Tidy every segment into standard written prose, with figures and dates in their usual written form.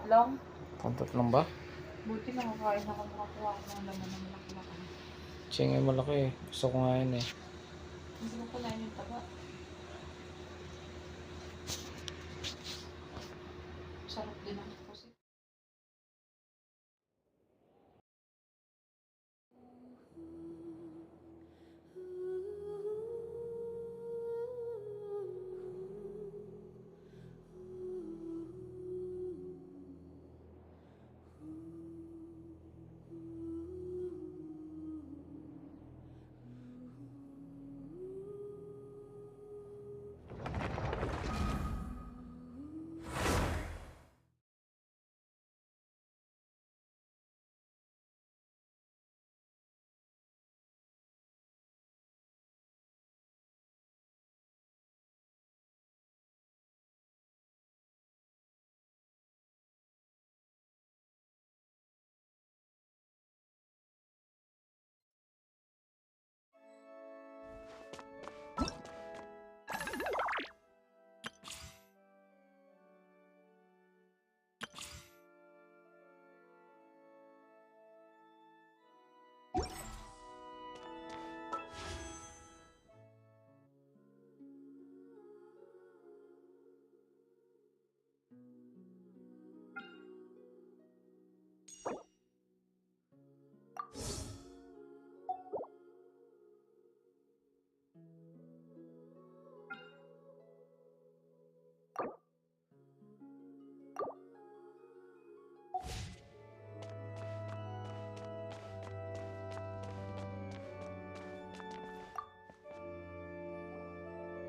Pantatlong? Pantatlong ba? Buti nakakain ako nakakuha ako ng laman ng malaki-laki. Tsingay malaki eh. Gusto ko nga yun eh. Hindi mo kunain yung taba. Sarap din ang pusit.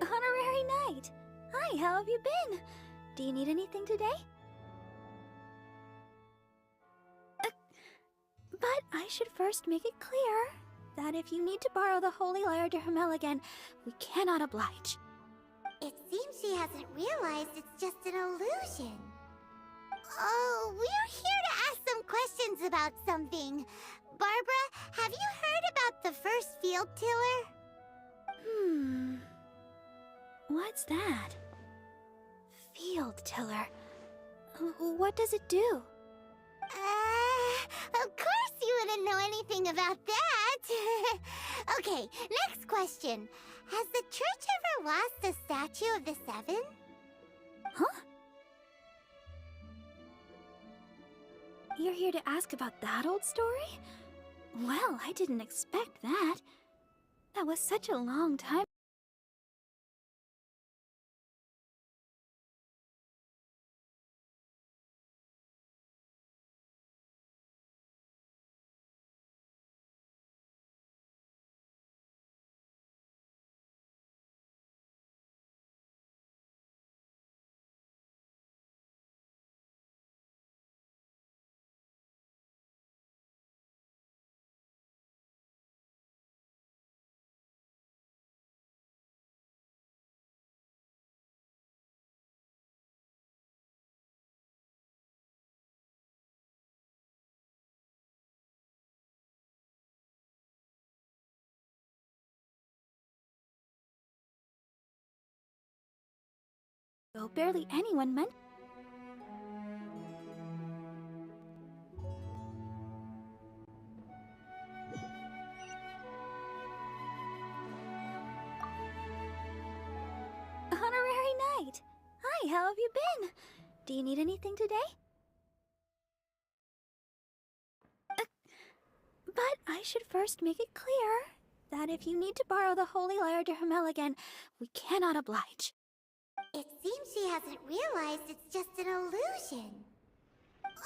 Honorary Knight! Hi, how have you been? Do you need anything today? But I should first make it clear that if you need to borrow the Holy Lyre to Hermel again, we cannot oblige. It seems she hasn't realized it's just an illusion. Oh, we're here to ask some questions about something. Barbara, have you heard about the first field tiller? What's that? Field tiller. What does it do? Of course you wouldn't know anything about that. Okay, next question. Has the church ever lost a statue of the Seven? Huh? You're here to ask about that old story? Well, I didn't expect that. That was such a long time. Barely anyone meant. Honorary Knight! Hi, how have you been? Do you need anything today? But I should first make it clear that if you need to borrow the Holy Lyre to Hermel again, we cannot oblige. It seems she hasn't realized it's just an illusion.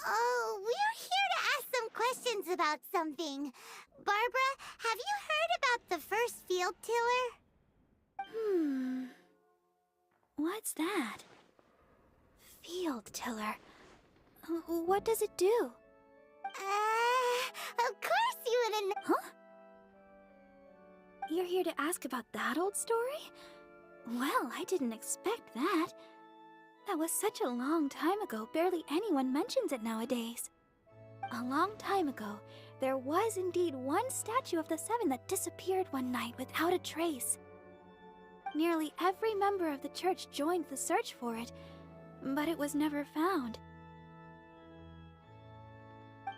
Oh, we're here to ask some questions about something. Barbara, have you heard about the first field tiller? What's that? Field tiller. What does it do? Of course you wouldn't know. Huh? You're here to ask about that old story? Well, I didn't expect that. That was such a long time ago, barely anyone mentions it nowadays. A long time ago, there was indeed one statue of the Seven that disappeared one night without a trace. Nearly every member of the church joined the search for it, but it was never found.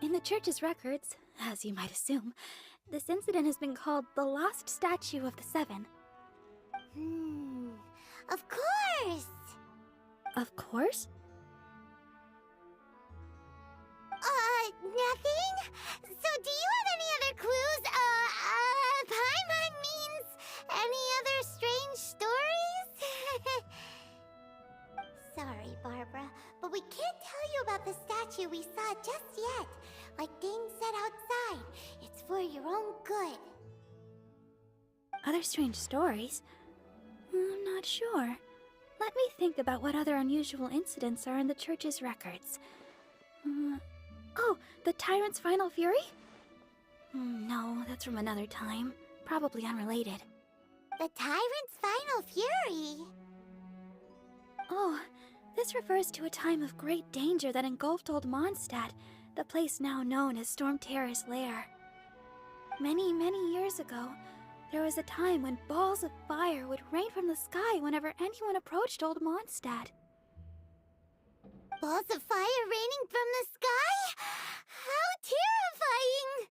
In the church's records, as you might assume, this incident has been called the Lost Statue of the Seven. Of course! Of course? Nothing? So do you have any other clues? Paimon means any other strange stories? Sorry, Barbara, but we can't tell you about the statue we saw just yet. Like Dane said outside, it's for your own good. Other strange stories? I'm not sure. Let me think about what other unusual incidents are in the church's records. Oh, the Tyrant's Final Fury? No, that's from another time. Probably unrelated. The Tyrant's Final Fury? Oh, this refers to a time of great danger that engulfed Old Mondstadt, the place now known as Storm Terror's lair. Many, many years ago, there was a time when balls of fire would rain from the sky whenever anyone approached Old Mondstadt. Balls of fire raining from the sky? How terrifying!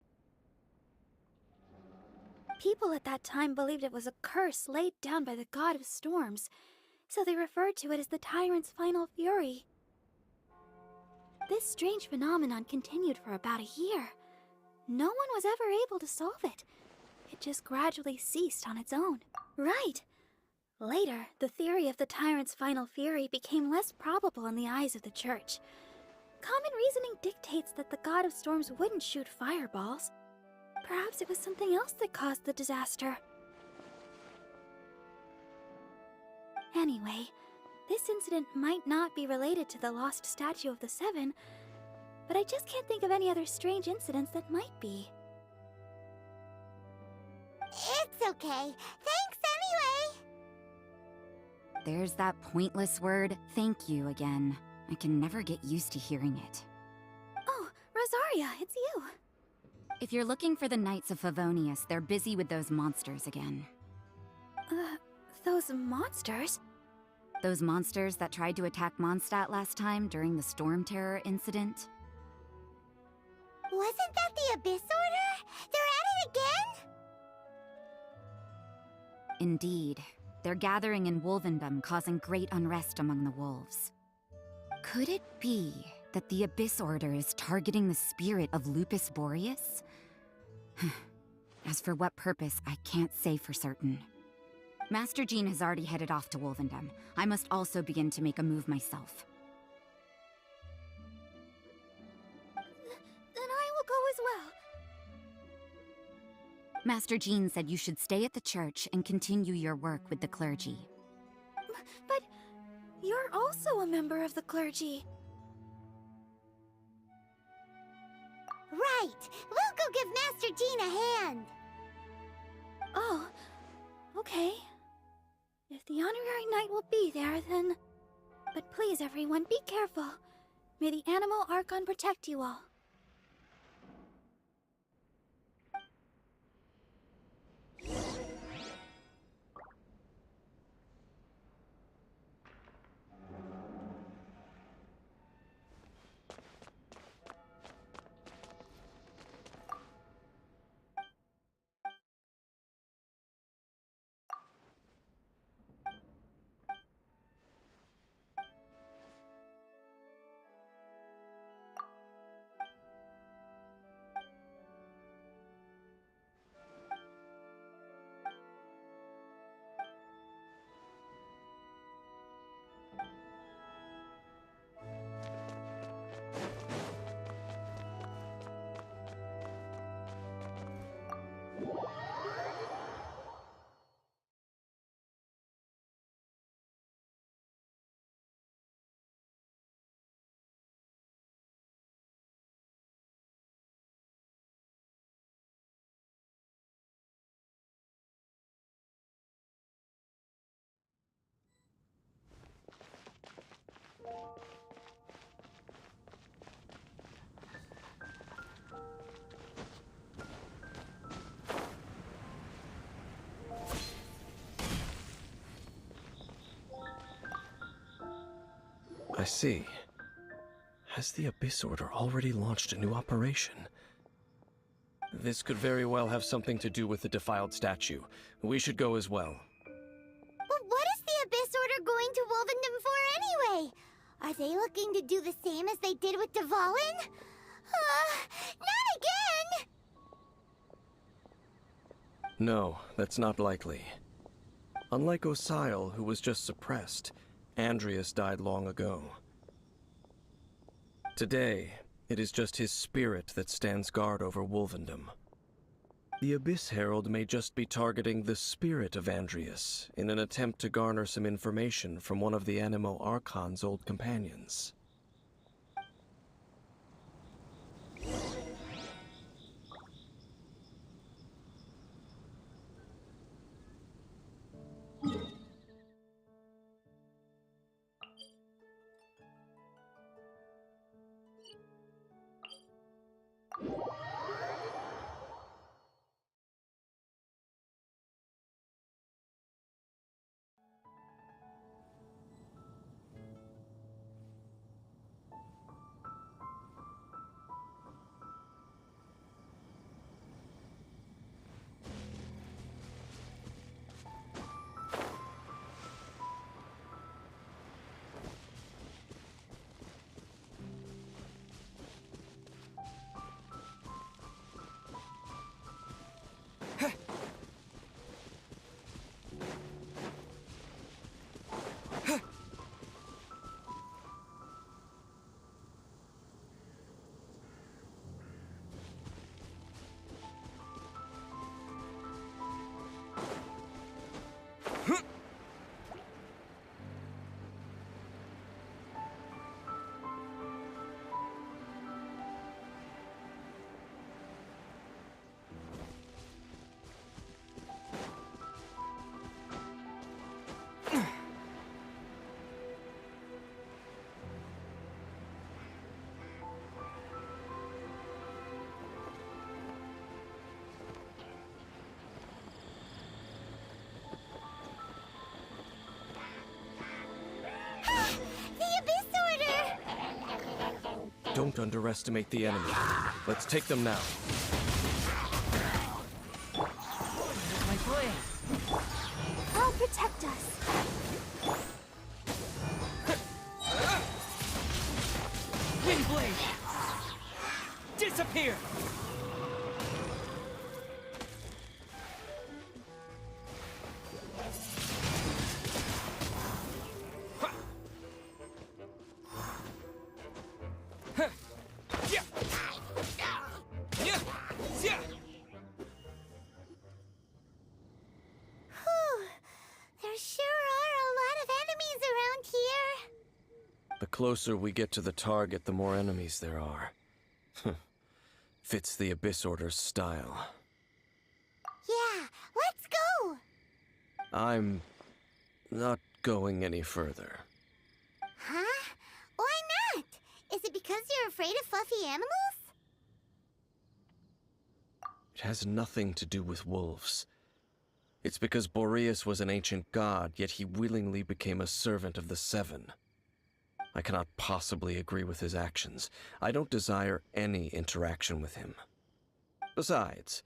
People at that time believed it was a curse laid down by the god of storms, so they referred to it as the Tyrant's Final Fury. This strange phenomenon continued for about a year. No one was ever able to solve it. It just gradually ceased on its own. Right! Later, the theory of the Tyrant's Final Fury became less probable in the eyes of the church. Common reasoning dictates that the god of storms wouldn't shoot fireballs. Perhaps it was something else that caused the disaster. Anyway, this incident might not be related to the lost statue of the Seven, but I just can't think of any other strange incidents that might be. It's okay. Thanks anyway! There's that pointless word, thank you, again. I can never get used to hearing it. Oh, Rosaria, it's you! If you're looking for the Knights of Favonius, they're busy with those monsters again. Those monsters? Those monsters that tried to attack Mondstadt last time during the Storm Terror incident? Wasn't that the Abyss Order? They're at it again? Indeed. They're gathering in Wolvendom, causing great unrest among the wolves. Could it be that the Abyss Order is targeting the spirit of Lupus Boreas? As for what purpose, I can't say for certain. Master Jean has already headed off to Wolvendom. I must also begin to make a move myself. Then I will go as well. Master Jean said you should stay at the church and continue your work with the clergy. But you're also a member of the clergy. Right! We'll go give Master Jean a hand! Oh, okay. If the honorary knight will be there, then... But please, everyone, be careful. May the Animal Archon protect you all. I see. Has the Abyss Order already launched a new operation? This could very well have something to do with the defiled statue. We should go as well. But what is the Abyss Order going to Wolvendom for anyway? Are they looking to do the same as they did with Dvalin? Not again! No, that's not likely. Unlike Osile, who was just suppressed, Andrias died long ago. Today, it is just his spirit that stands guard over Wolvendom. The Abyss Herald may just be targeting the spirit of Andrias in an attempt to garner some information from one of the Anemo Archon's old companions. Don't underestimate the enemy. Let's take them now. My blade. I'll protect us. Windblade! Disappear! There sure are a lot of enemies around here. The closer we get to the target, the more enemies there are. Fits the Abyss Order's style. Yeah, let's go! I'm not going any further. Huh? Why not? Is it because you're afraid of fluffy animals? It has nothing to do with wolves. It's because Boreas was an ancient god, yet he willingly became a servant of the Seven. I cannot possibly agree with his actions. I don't desire any interaction with him. Besides,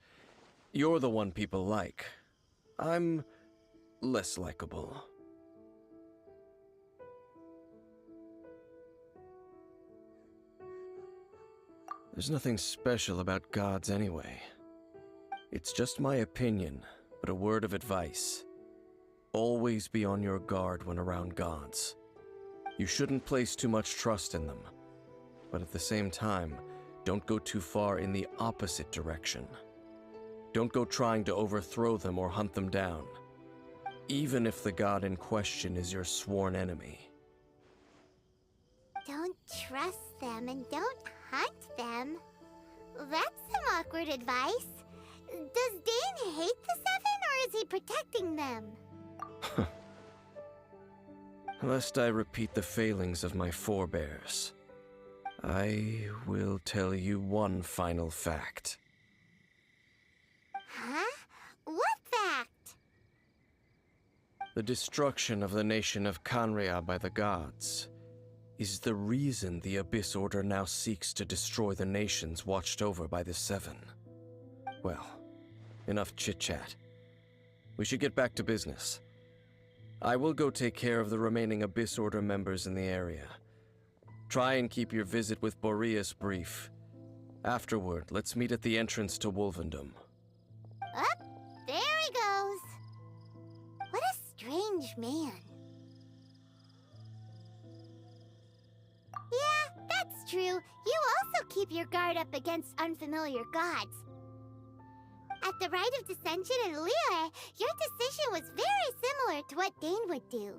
you're the one people like. I'm less likable. There's nothing special about gods anyway. It's just my opinion, but a word of advice. Always be on your guard when around gods. You shouldn't place too much trust in them, but at the same time, don't go too far in the opposite direction. Don't go trying to overthrow them or hunt them down, even if the god in question is your sworn enemy. Don't trust them and don't hunt them. That's some awkward advice. Does Dane hate the Seven, or is he protecting them? Lest I repeat the failings of my forebears, I will tell you one final fact. Huh? What fact? The destruction of the nation of Khaenri'ah by the gods is the reason the Abyss Order now seeks to destroy the nations watched over by the Seven. Well, enough chit-chat. We should get back to business. I will go take care of the remaining Abyss Order members in the area. Try and keep your visit with Boreas brief. Afterward, let's meet at the entrance to Wolvendom. Up, there he goes. What a strange man. Yeah, that's true. You also keep your guard up against unfamiliar gods. At the Rite of Dissension in Liyue, your decision was very similar to what Dane would do.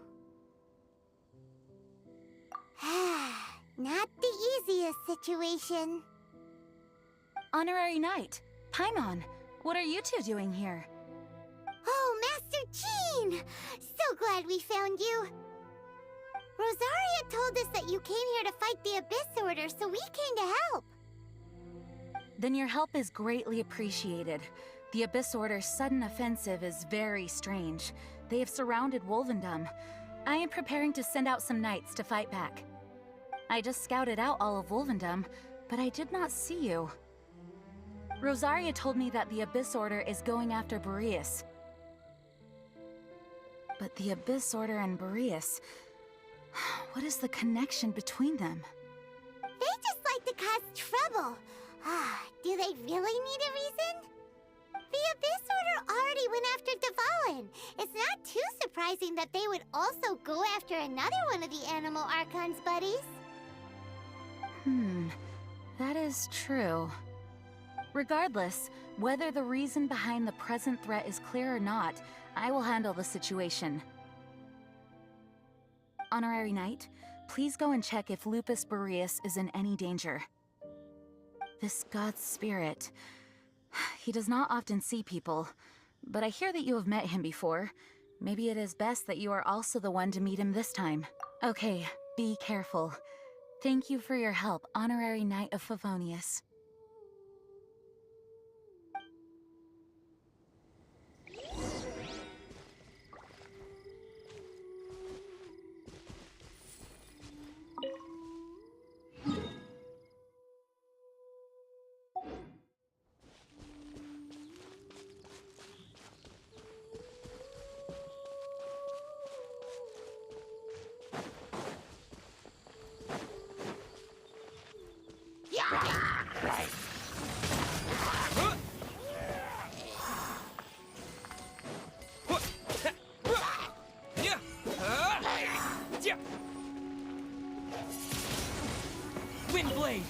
Not the easiest situation. Honorary Knight, Paimon, what are you two doing here? Oh, Master Jean! So glad we found you. Rosaria told us that you came here to fight the Abyss Order, so we came to help. Then your help is greatly appreciated. The Abyss Order's sudden offensive is very strange. They have surrounded Wolvendom. I am preparing to send out some knights to fight back. I just scouted out all of Wolvendom, but I did not see you. Rosaria told me that the Abyss Order is going after Boreas. But the Abyss Order and Boreas... what is the connection between them? They just like to cause trouble. Do they really need a reason? The Abyss Order already went after Dvalin. It's not too surprising that they would also go after another one of the Animal Archon's buddies. That is true. Regardless, whether the reason behind the present threat is clear or not, I will handle the situation. Honorary Knight, please go and check if Lupus Boreas is in any danger. This god's spirit... he does not often see people, but I hear that you have met him before. Maybe it is best that you are also the one to meet him this time. Okay, be careful. Thank you for your help, Honorary Knight of Favonius. Windblade!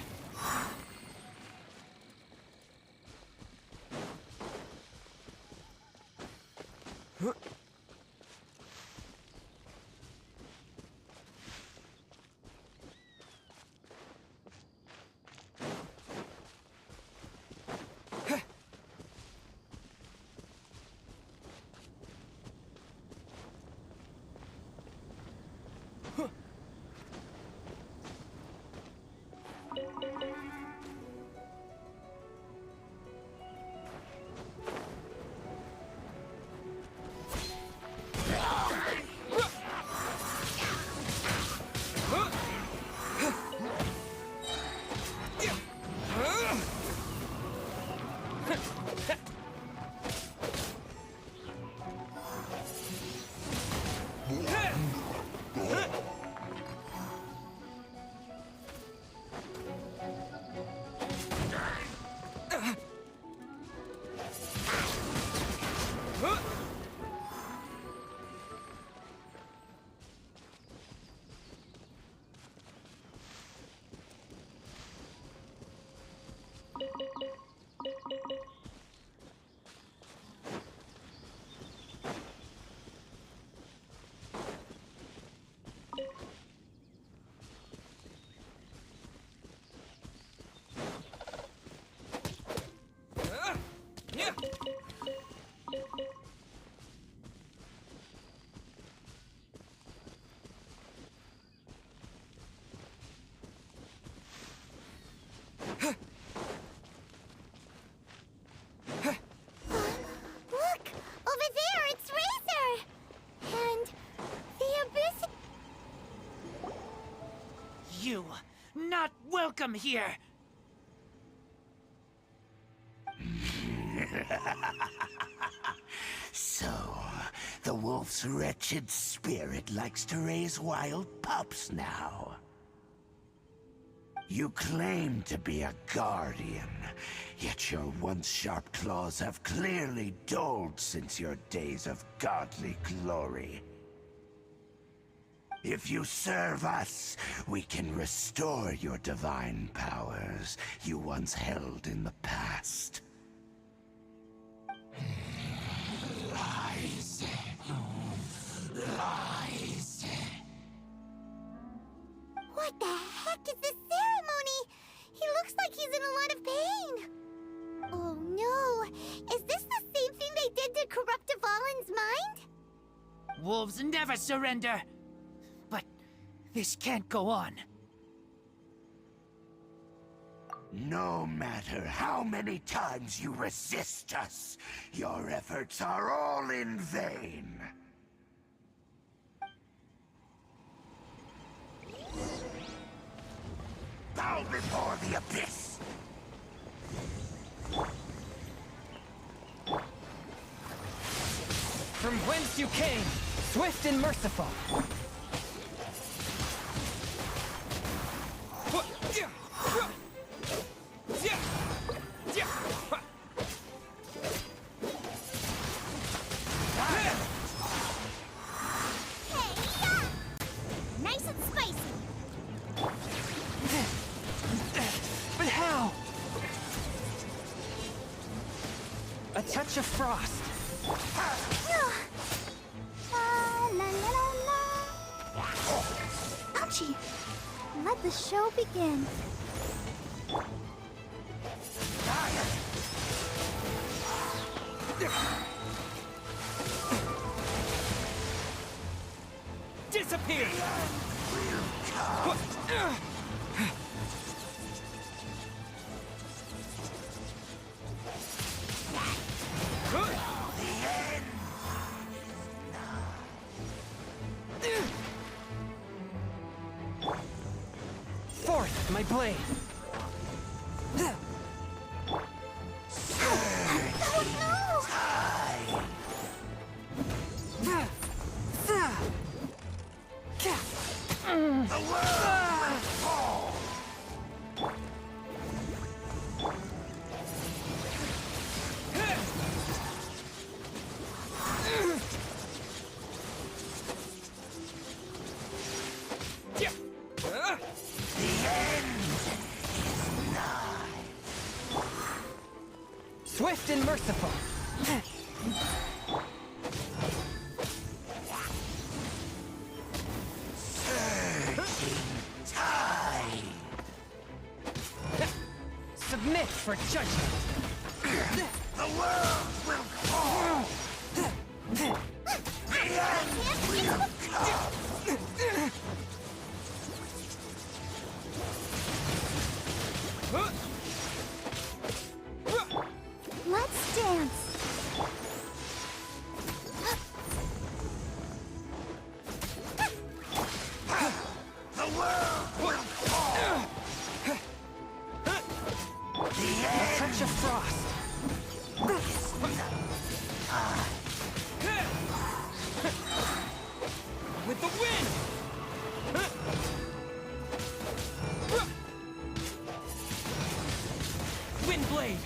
welcome here! So, the wolf's wretched spirit likes to raise wild pups now. You claim to be a guardian, yet your once sharp claws have clearly dulled since your days of godly glory. If you serve us, we can restore your divine powers you once held in the past. Lies. Lies. What the heck is this ceremony? He looks like he's in a lot of pain. Oh no! Is this the same thing they did to corrupt Dvalin's mind? Wolves never surrender! But this can't go on. No matter how many times you resist us, your efforts are all in vain. Bow before the abyss! From whence you came, swift and merciful! Nice and spicy. But how? A touch of frost. La la la la. Ouchie! Let the show begin. Disappear! Forth, my blade! Swift and merciful! Submit for judgment! The world will fall! The end will come! Let's dance. The world will fall! The A end touch of frost! With the wind! Windblade!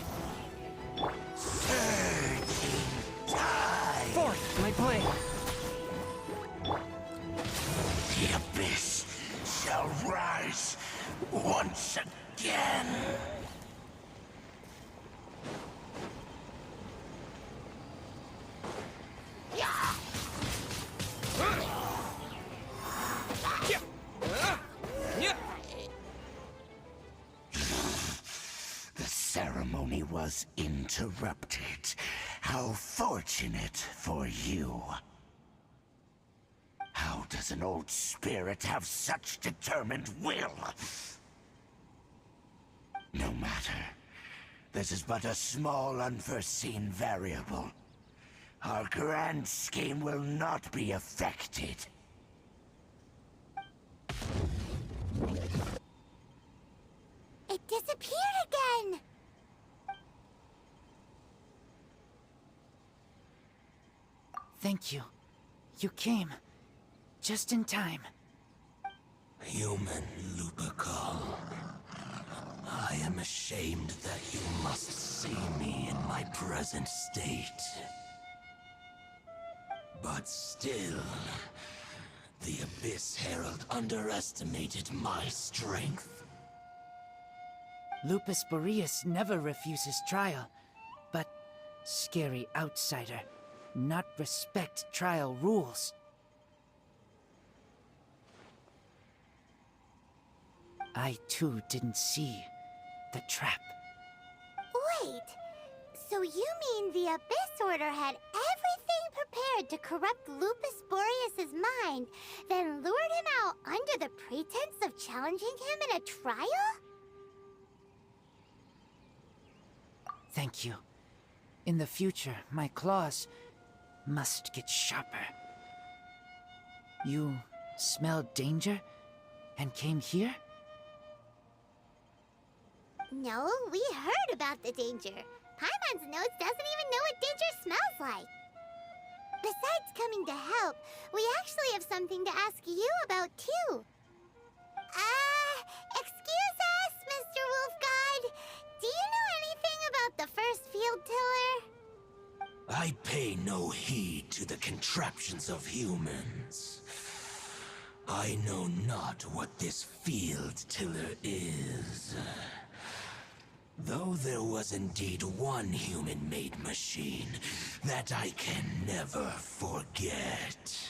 Forth, my blade! The abyss shall rise once again. The ceremony was interrupted. How fortunate for you. How does an old spirit have such determined will? No matter. This is but a small unforeseen variable. Our grand scheme will not be affected. Thank you. You came. Just in time. Human Lupercal, I am ashamed that you must see me in my present state. But still, the Abyss Herald underestimated my strength. Lupus Boreas never refuses trial, but scary outsider, not respect trial rules. I too didn't see the trap. Wait, so you mean the Abyss Order had everything prepared to corrupt Lupus Boreas' mind, then lured him out under the pretense of challenging him in a trial? Thank you. In the future, my claws must get sharper. You smelled danger and came here? No, we heard about the danger. Paimon's nose doesn't even know what danger smells like. Besides coming to help, we actually have something to ask you about too. Excuse us, Mr. Wolf God. Do you know anything about the first field tiller? I pay no heed to the contraptions of humans. I know not what this field tiller is. Though there was indeed one human-made machine that I can never forget.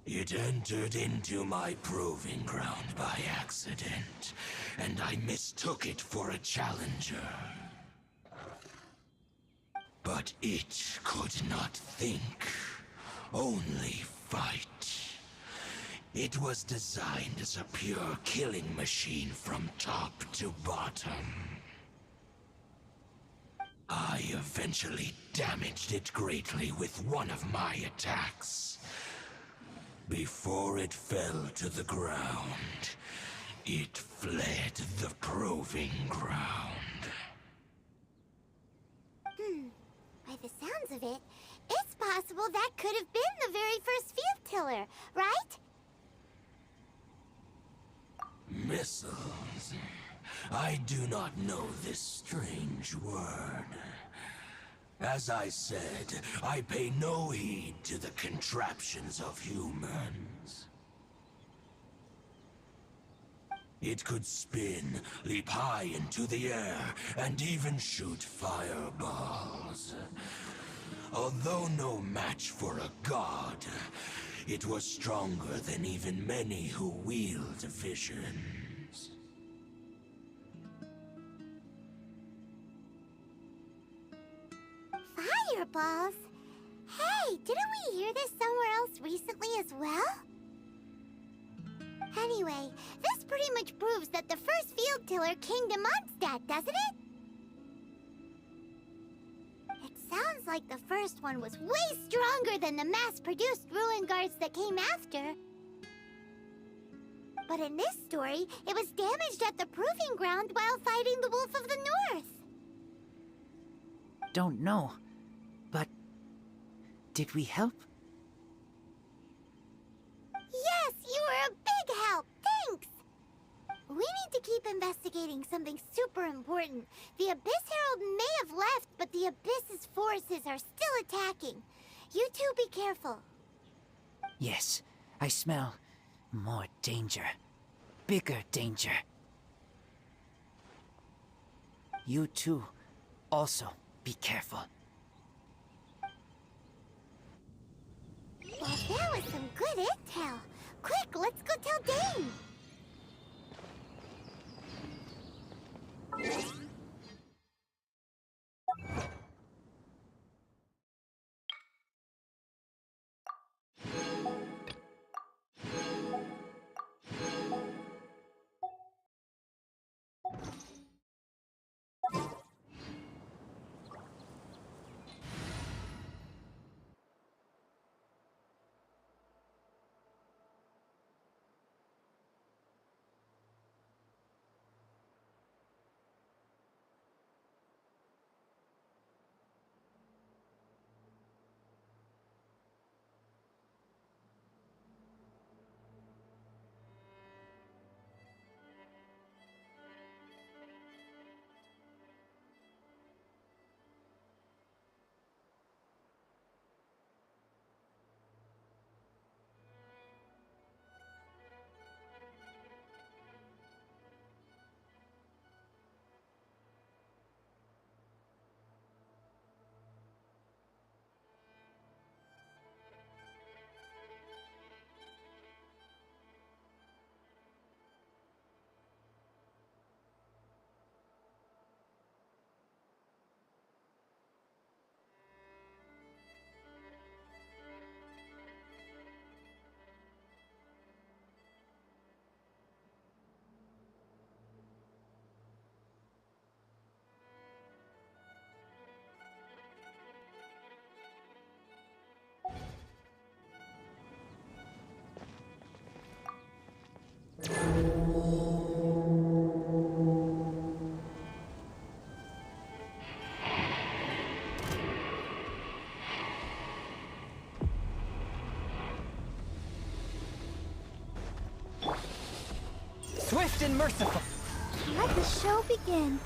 It entered into my proving ground by accident, and I mistook it for a challenger. But it could not think, only fight. It was designed as a pure killing machine from top to bottom. I eventually damaged it greatly with one of my attacks. Before it fell to the ground, it fled the proving ground. By the sounds of it, it's possible that could have been the very first field tiller, right? Missiles. I do not know this strange word. As I said, I pay no heed to the contraptions of humans. It could spin, leap high into the air, and even shoot fireballs. Although no match for a god, it was stronger than even many who wield visions. Fireballs? Hey, didn't we hear this somewhere else recently as well? Anyway, this pretty much proves that the first field tiller came to Mondstadt, doesn't it? It sounds like the first one was way stronger than the mass-produced ruin guards that came after. But in this story, it was damaged at the proving ground while fighting the Wolf of the North. Don't know, but did we help? Yes, you were a big help. Thanks. We need to keep investigating something super important. The Abyss Herald may have left, but the Abyss's forces are still attacking. You two be careful. Yes, I smell more danger. Bigger danger. You too, also be careful. Well, that was some good intel. Quick, let's go tell Dane. merciful! Let the show begin.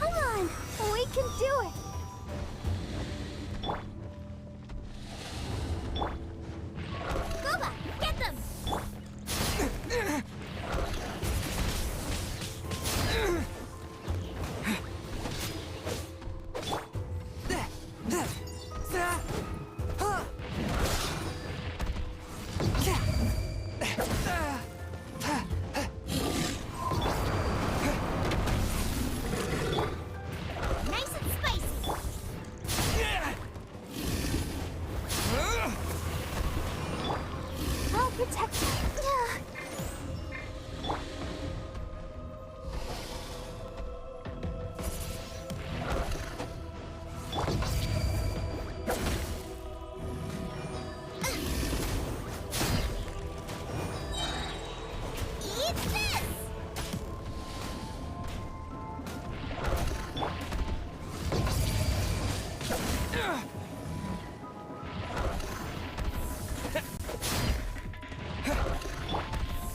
Come on, we can do it. Goba, get them! Nice and spicy. I'll protect you. Eat this!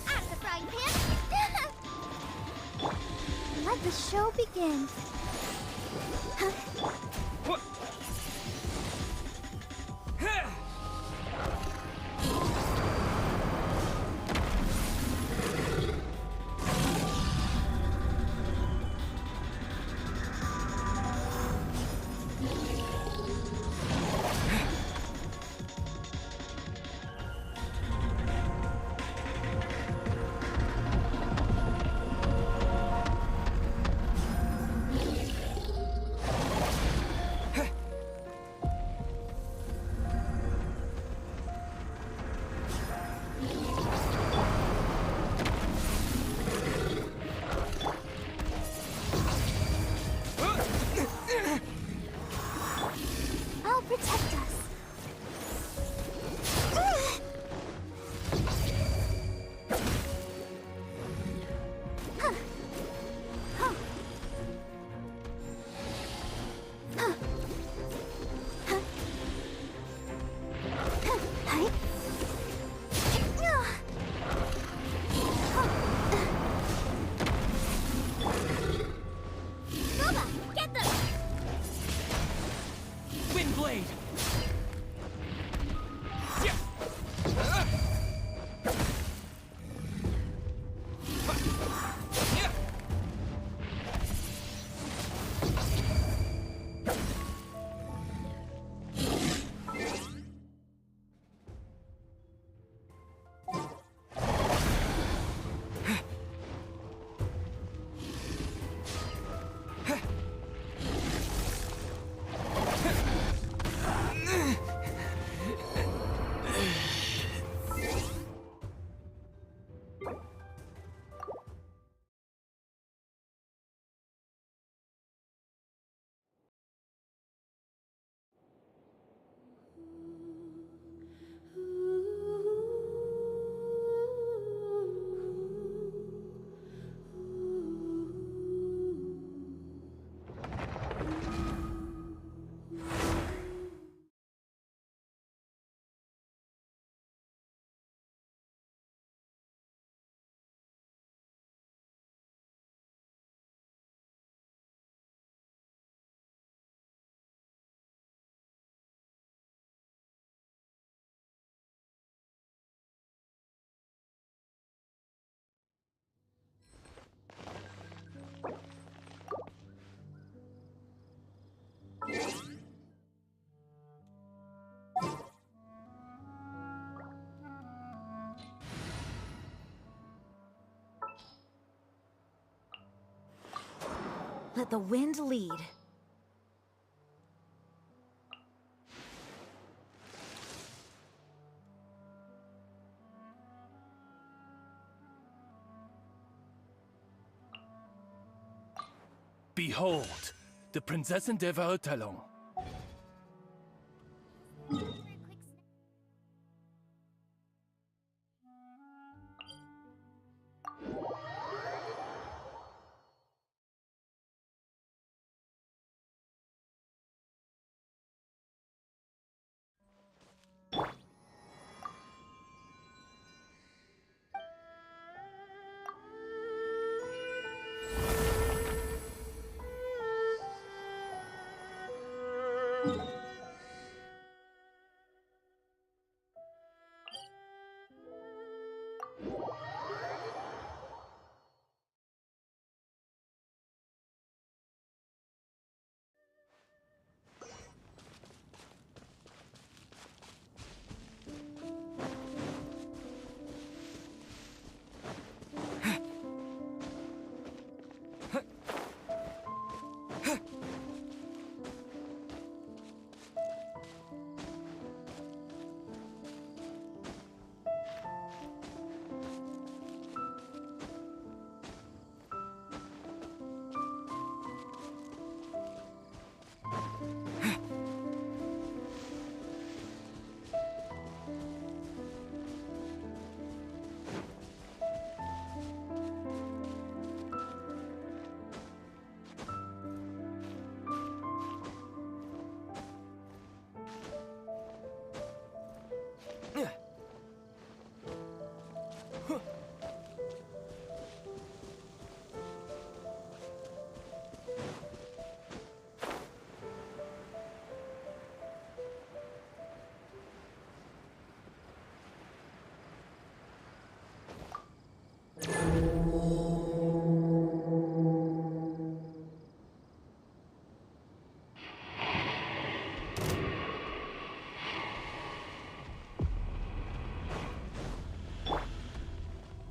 Out of the frying pan! Let the show begin. I'll protect us. Goba, get them! Windblade! Let the wind lead. Behold, de Prinzessin der Verurteilung.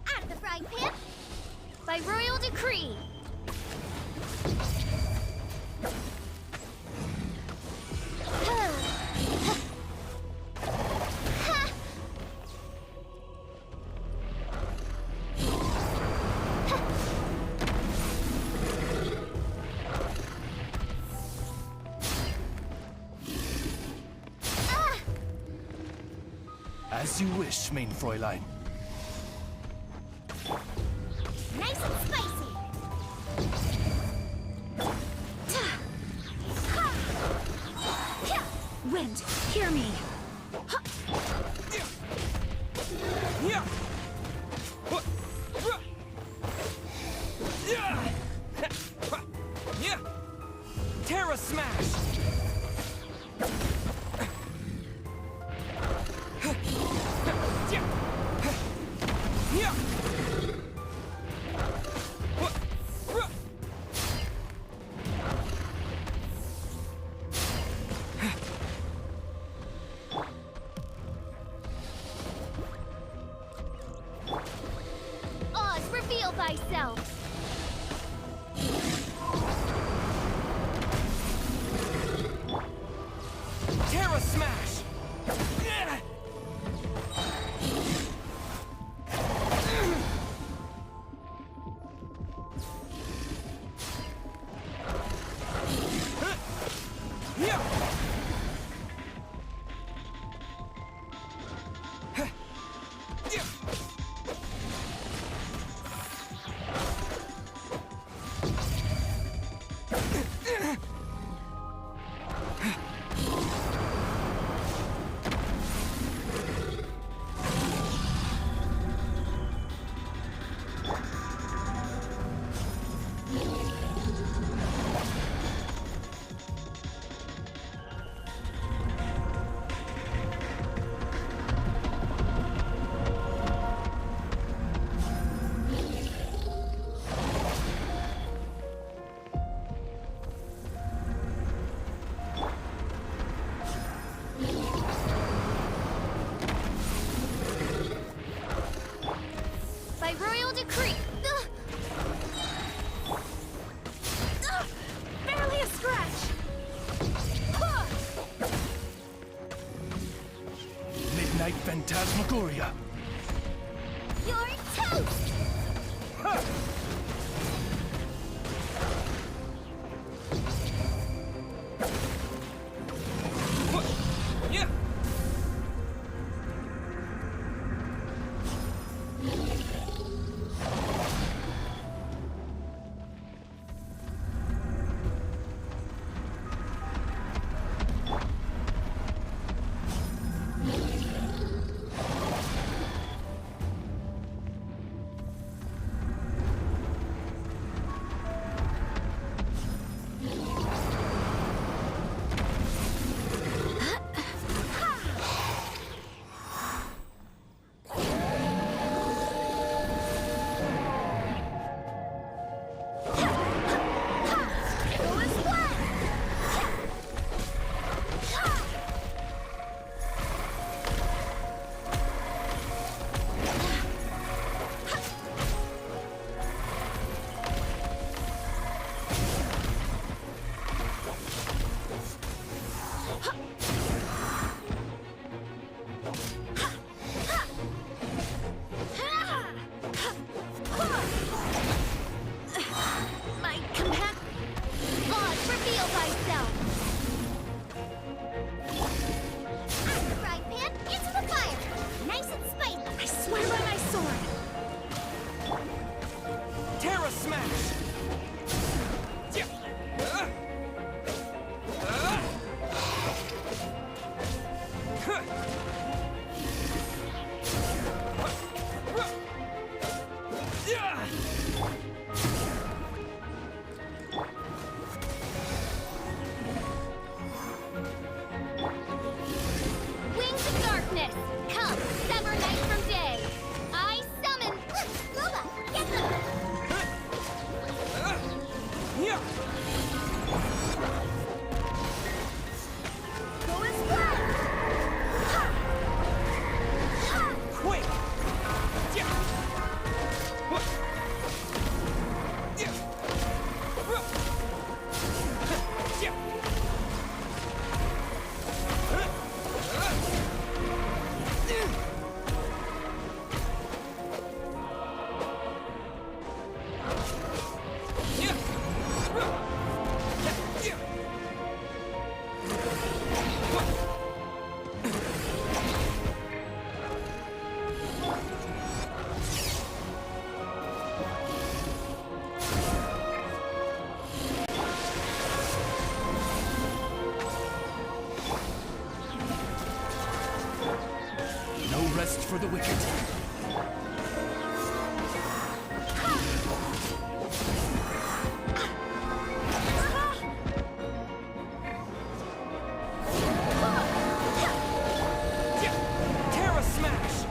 Out of the frying pan! By royal decree! As you wish, mein Fräulein. Nice and spicy! Wind, hear me! Terra Smash! Oz, reveal thyself! Terra Smash! By royal decree! Barely a scratch! Midnight Phantasmagoria. You're toast! No rest for the wicked. Terra Smash!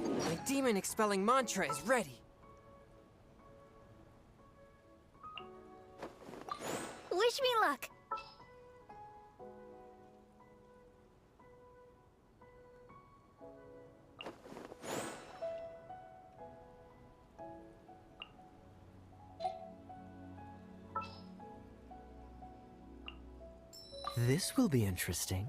My demon-expelling mantra is ready. Wish me luck. This will be interesting.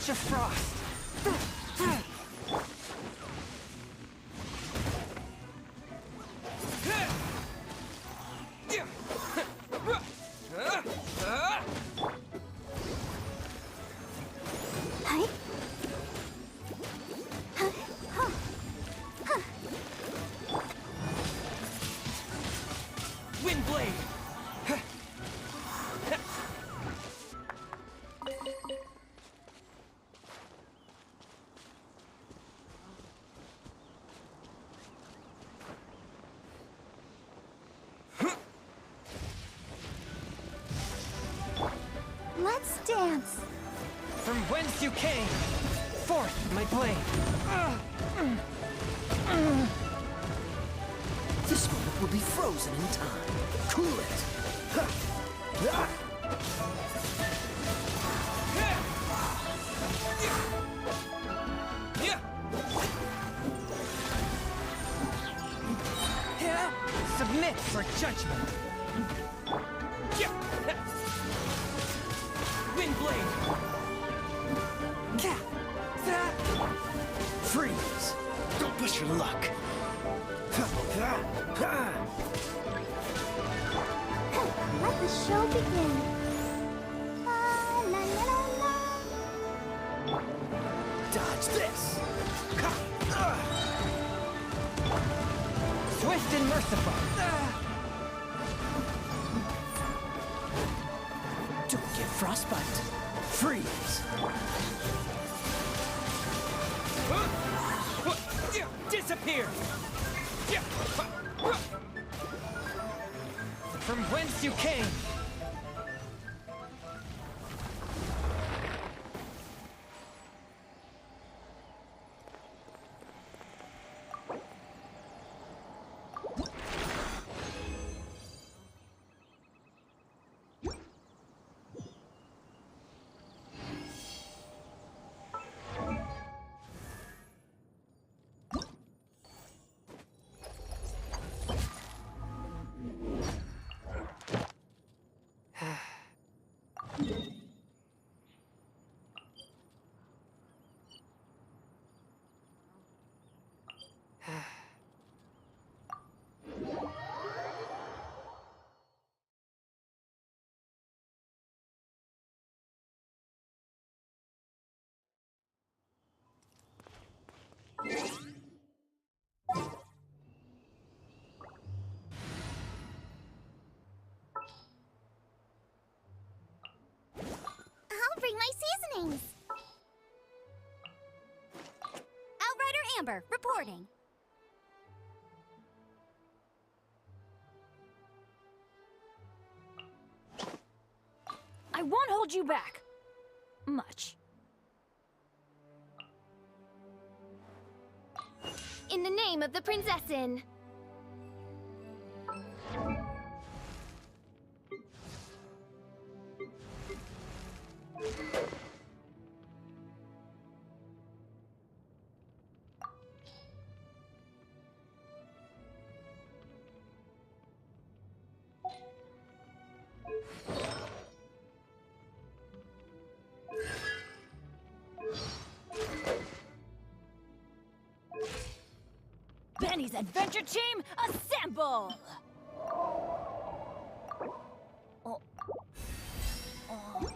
touch of frost. Hi. Windblade. Let's dance. From whence you came, forth my blade. This moment will be frozen in time. Cool it. Submit for judgment. Windblade. Freeze. Don't push your luck. Let the show begin. La, la, la, la, la. Dodge this. Swift and merciful. Don't get frostbite. Freeze. Disappear. From whence you came. I'll bring my seasonings. Outrider Amber, reporting. I won't hold you back. Much. In the name of the Prinzessin. Benny's adventure team, assemble! Oh. Oh. Oh.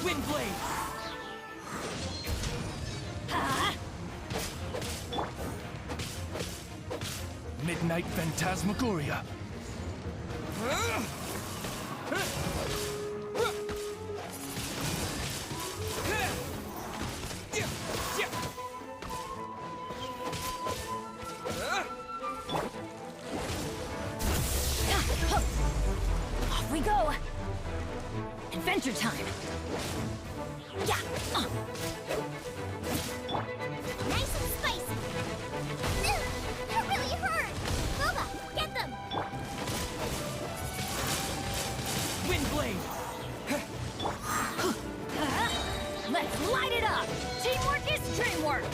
Windblade! Midnight Phantasmagoria! Off we go! Adventure time! Yeah! Nice and spicy. Ugh, that really hurt. Boba, get them. Windblade! Let's light it up! Teamwork is dreamwork!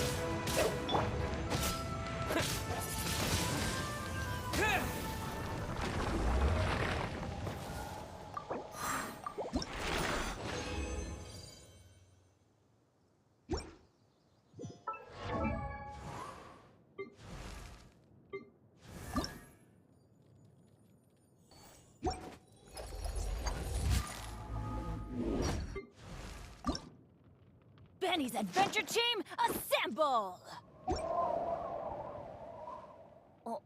Benny's adventure team, assemble! Oh.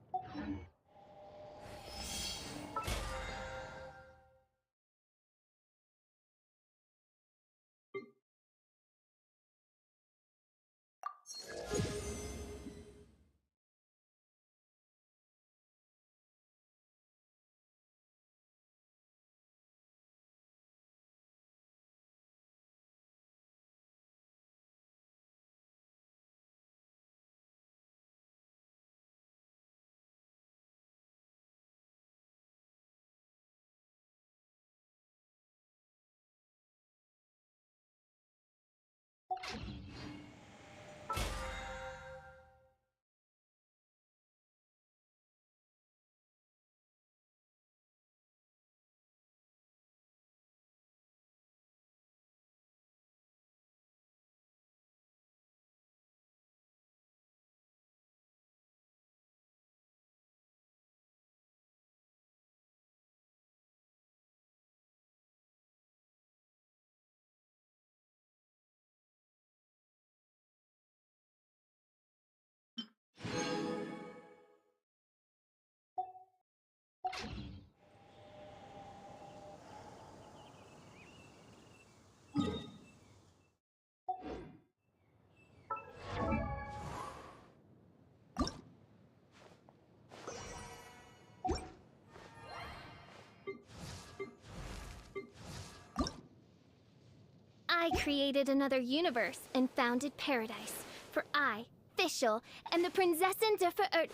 I created another universe and founded paradise. For I, Fischl, am the Prinzessin der Verirrt.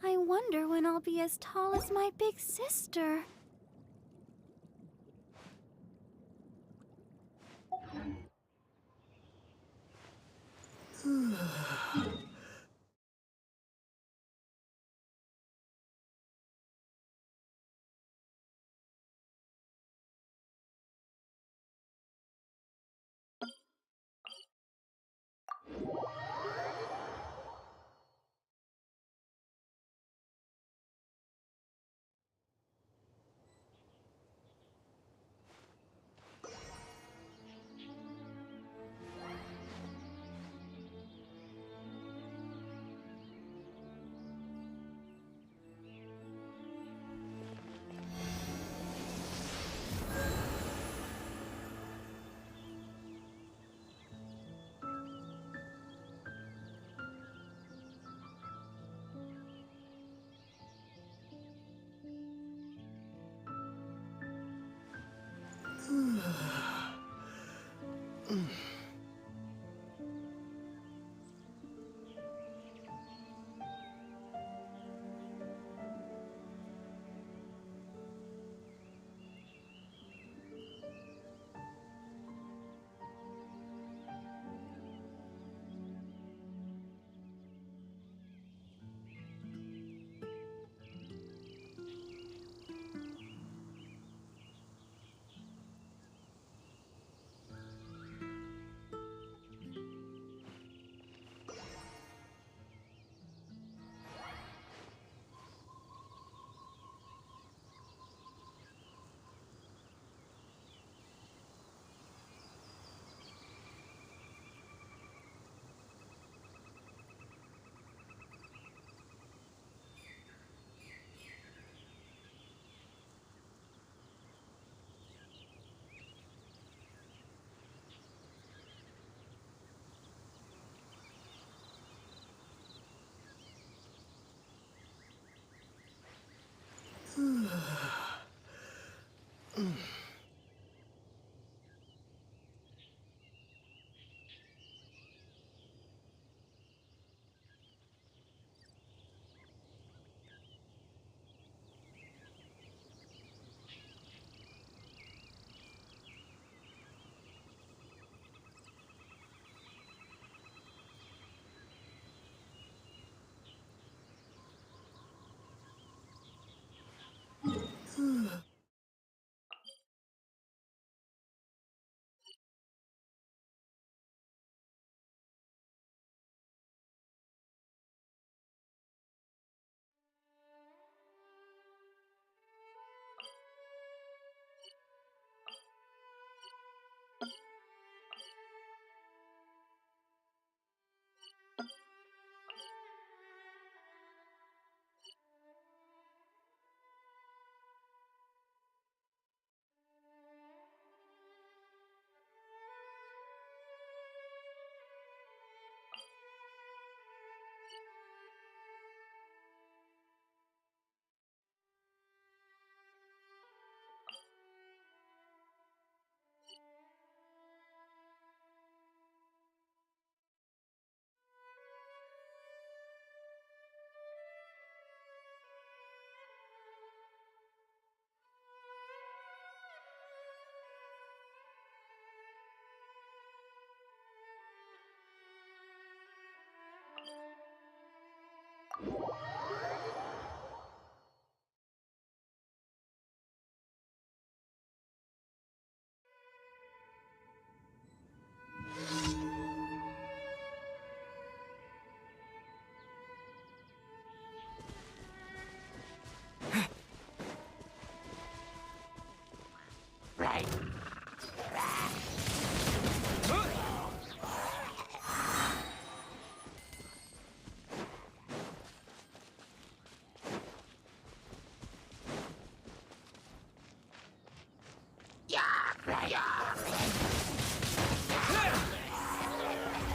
I wonder when I'll be as tall as my big sister.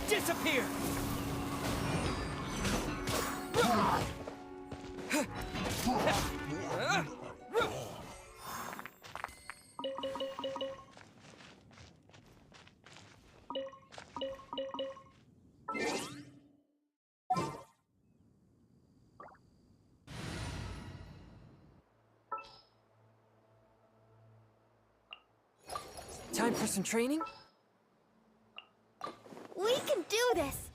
Disappear! Time for some training? We can do this!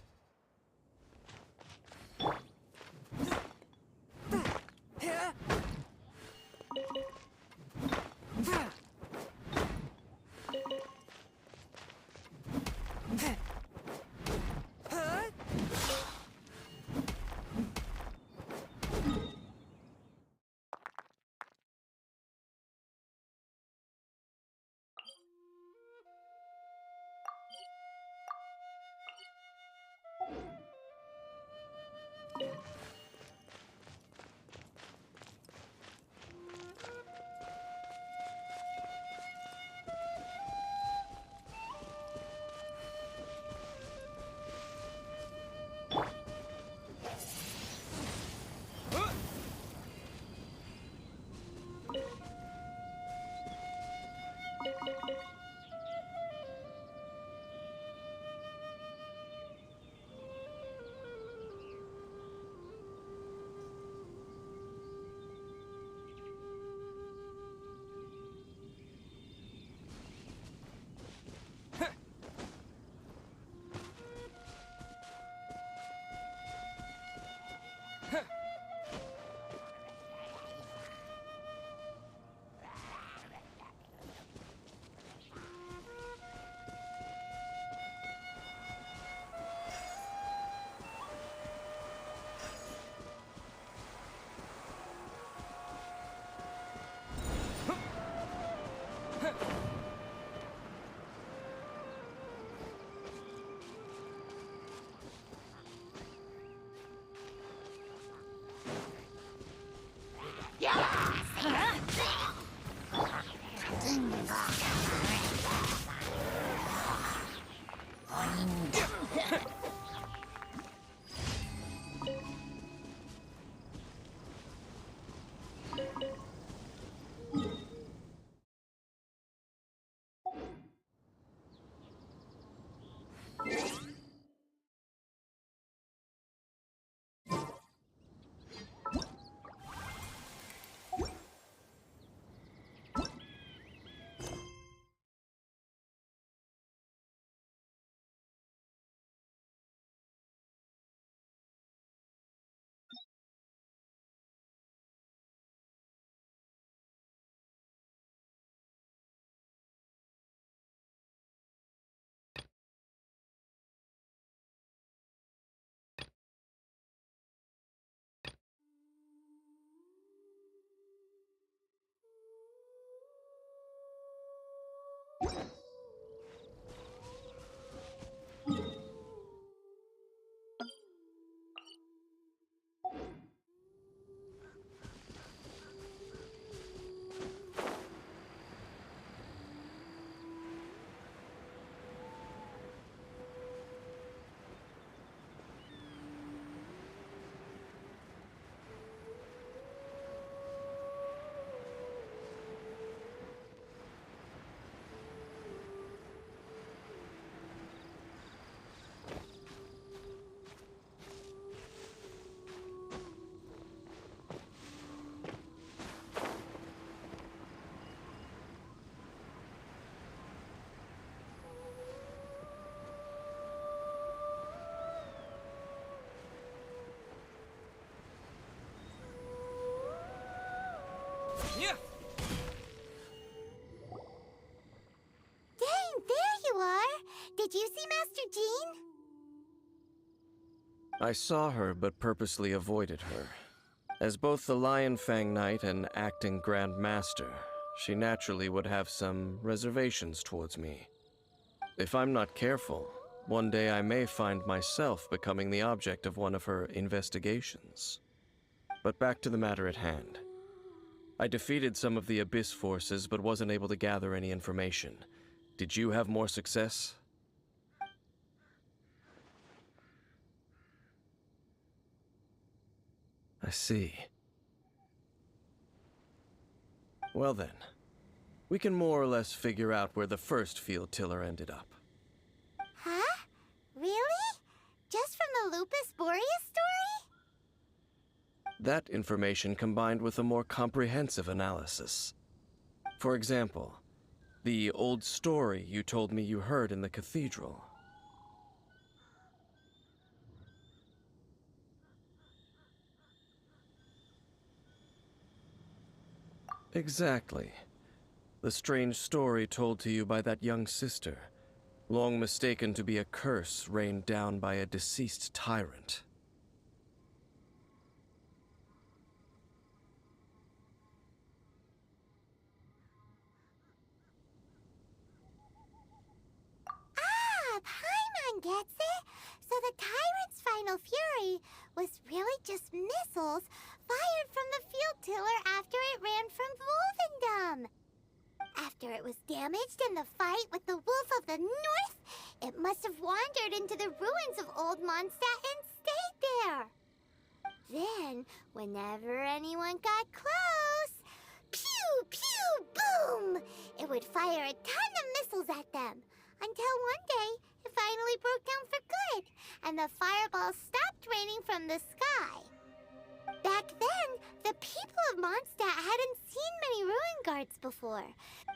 Yeah. Dang, there you are! Did you see Master Jean? I saw her, but purposely avoided her. As both the Lion Fang Knight and acting Grand Master, she naturally would have some reservations towards me. If I'm not careful, one day I may find myself becoming the object of one of her investigations. But back to the matter at hand. I defeated some of the Abyss forces, but wasn't able to gather any information. Did you have more success? I see. Well then, we can more or less figure out where the first field tiller ended up. Huh? Really? Just from the Lupus Boreas story? That information combined with a more comprehensive analysis. For example, the old story you told me you heard in the cathedral. Exactly. The strange story told to you by that young sister, long mistaken to be a curse rained down by a deceased tyrant. Ah, Paimon gets it! So the tyrant's final fury was really just missiles fired from the field tiller after it ran from Wolvendom. After it was damaged in the fight with the Wolf of the North, it must have wandered into the ruins of Old Mondstadt and stayed there. Then, whenever anyone got close, pew, pew, boom! It would fire a ton of missiles at them, until one day it finally broke down for good, and the fireballs stopped raining from the sky. Back then, the people of Mondstadt hadn't seen many ruin guards before.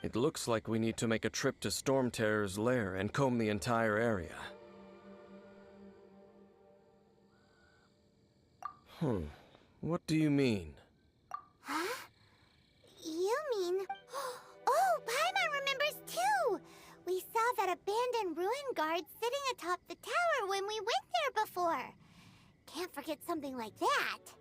It looks like we need to make a trip to Storm Terror's lair and comb the entire area. What do you mean? Huh? You mean... Oh, Paimon remembers too! We saw that abandoned ruin guard sitting atop the tower when we went there before. Can't forget something like that.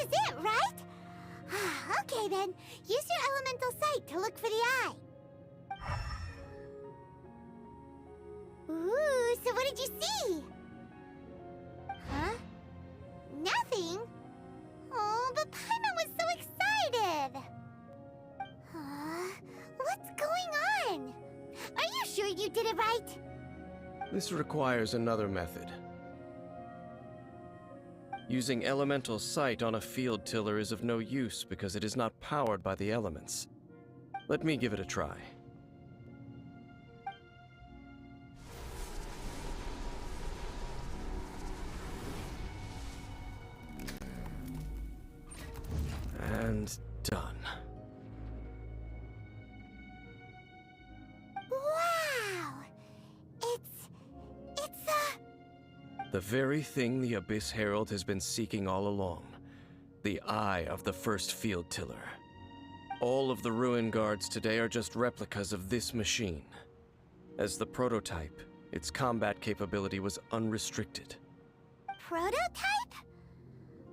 is it, right? Okay then, use your elemental sight to look for the eye. Ooh, so what did you see? Huh? Nothing? Oh, but Paimon was so excited! What's going on? Are you sure you did it right? This requires another method. Using elemental sight on a field tiller is of no use because it is not powered by the elements. Let me give it a try. And done. Wow! It's The very thing the Abyss Herald has been seeking all along. The eye of the first field tiller. All of the Ruin Guards today are just replicas of this machine. As the prototype, its combat capability was unrestricted. prototype?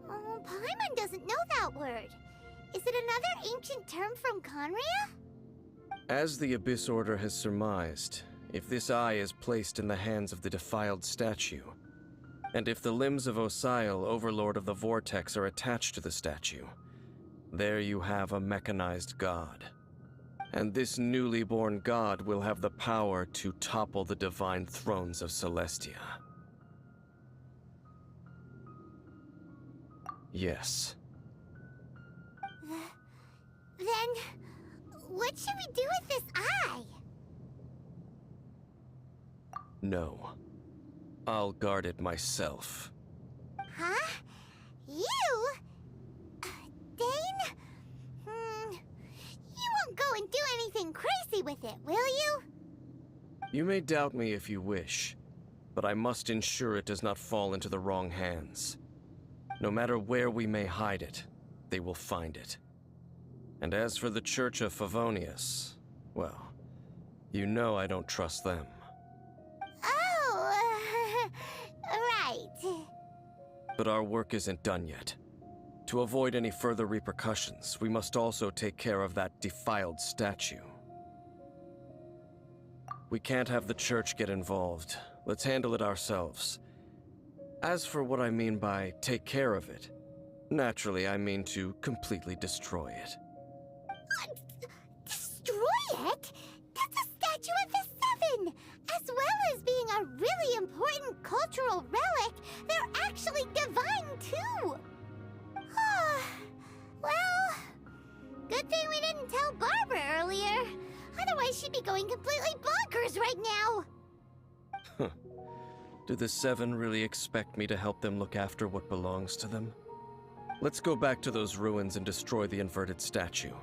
Oh, Paimon doesn't know that word. Is it another ancient term from Conria? As the Abyss Order has surmised, if this eye is placed in the hands of the defiled statue, and if the limbs of Osial, Overlord of the Vortex, are attached to the statue, there you have a mechanized god. And this newly born god will have the power to topple the divine thrones of Celestia. Yes. Then, what should we do with this eye? No. I'll guard it myself. Huh? You? Dane? You won't go and do anything crazy with it, will you? You may doubt me if you wish, but I must ensure it does not fall into the wrong hands. No matter where we may hide it, they will find it. And as for the Church of Favonius, well, you know I don't trust them. Oh, right. But our work isn't done yet. To avoid any further repercussions, we must also take care of that defiled statue. We can't have the Church get involved. Let's handle it ourselves. As for what I mean by take care of it, naturally I mean to completely destroy it. Destroy it? That's a statue of the Seven! As well as being a really important cultural relic, they're actually divine too! Well, good thing we didn't tell Barbara earlier. Otherwise she'd be going completely bonkers right now! Do the Seven really expect me to help them look after what belongs to them? Let's go back to those ruins and destroy the inverted statue.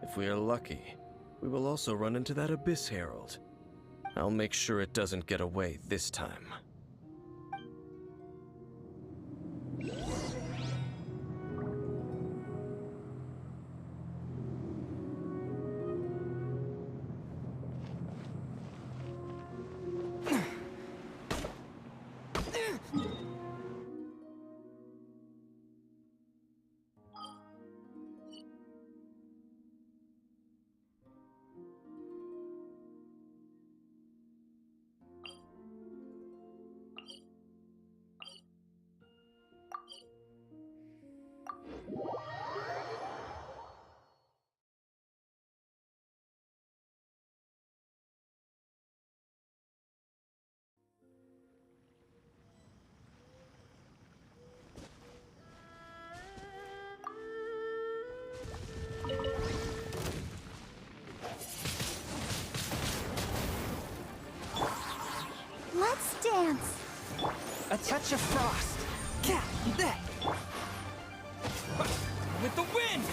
If we are lucky, we will also run into that Abyss Herald. I'll make sure it doesn't get away this time. Let's dance. A touch of frost. With the wind!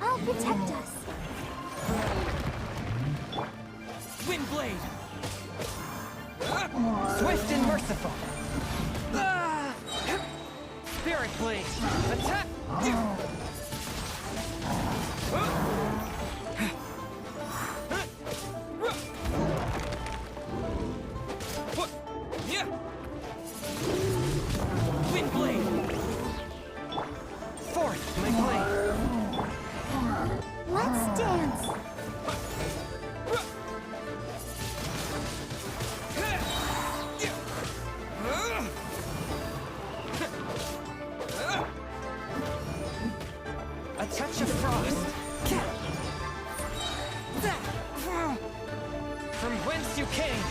I'll protect us. Windblade! Swift and merciful! Ah! Spirit Blade! Attack! Windblade! Forth, my blade! Let's dance. A touch of frost! From whence you came!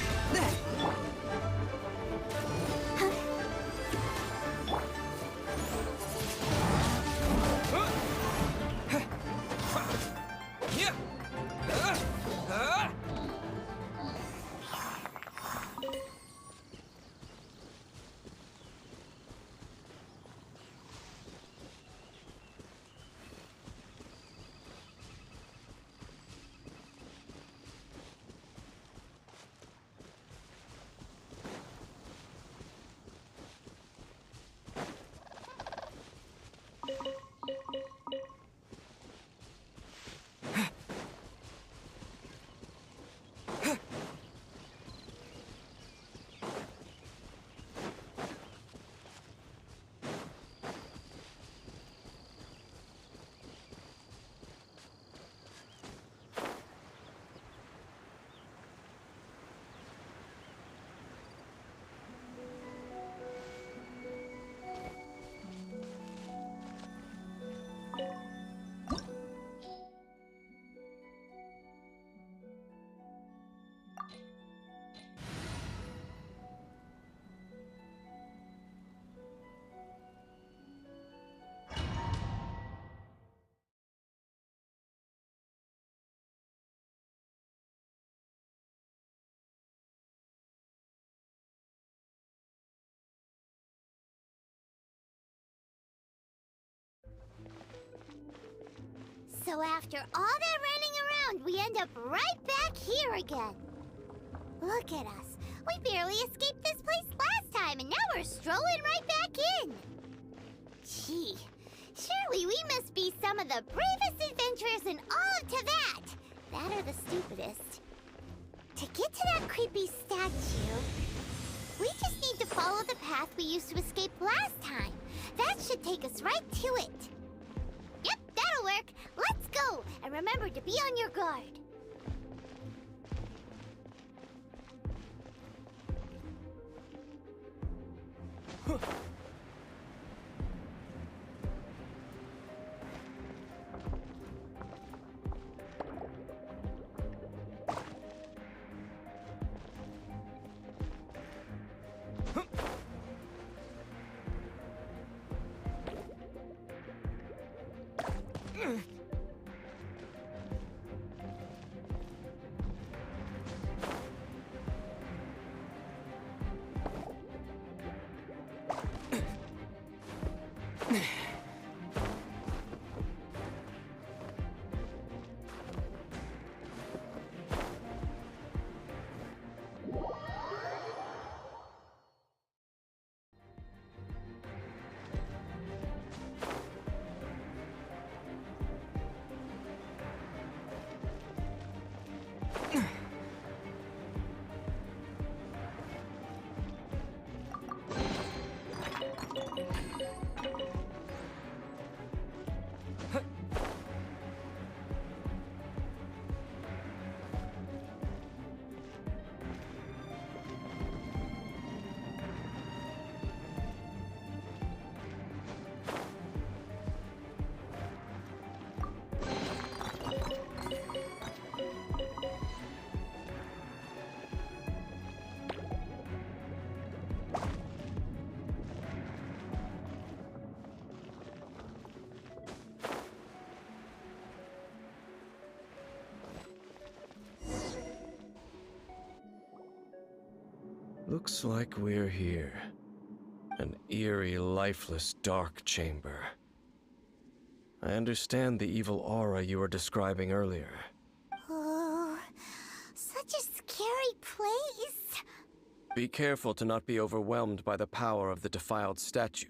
So after all that running around, we end up right back here again. Look at us. We barely escaped this place last time, and now we're strolling right back in. Gee, surely we must be some of the bravest adventurers in all of Teyvat. That or the stupidest. To get to that creepy statue, we just need to follow the path we used to escape last time. That should take us right to it. Yep, that'll work. Let's go, and remember to be on your guard. Looks like we're here. An eerie, lifeless, dark chamber. I understand the evil aura you were describing earlier. Oh, such a scary place. Be careful to not be overwhelmed by the power of the defiled statue.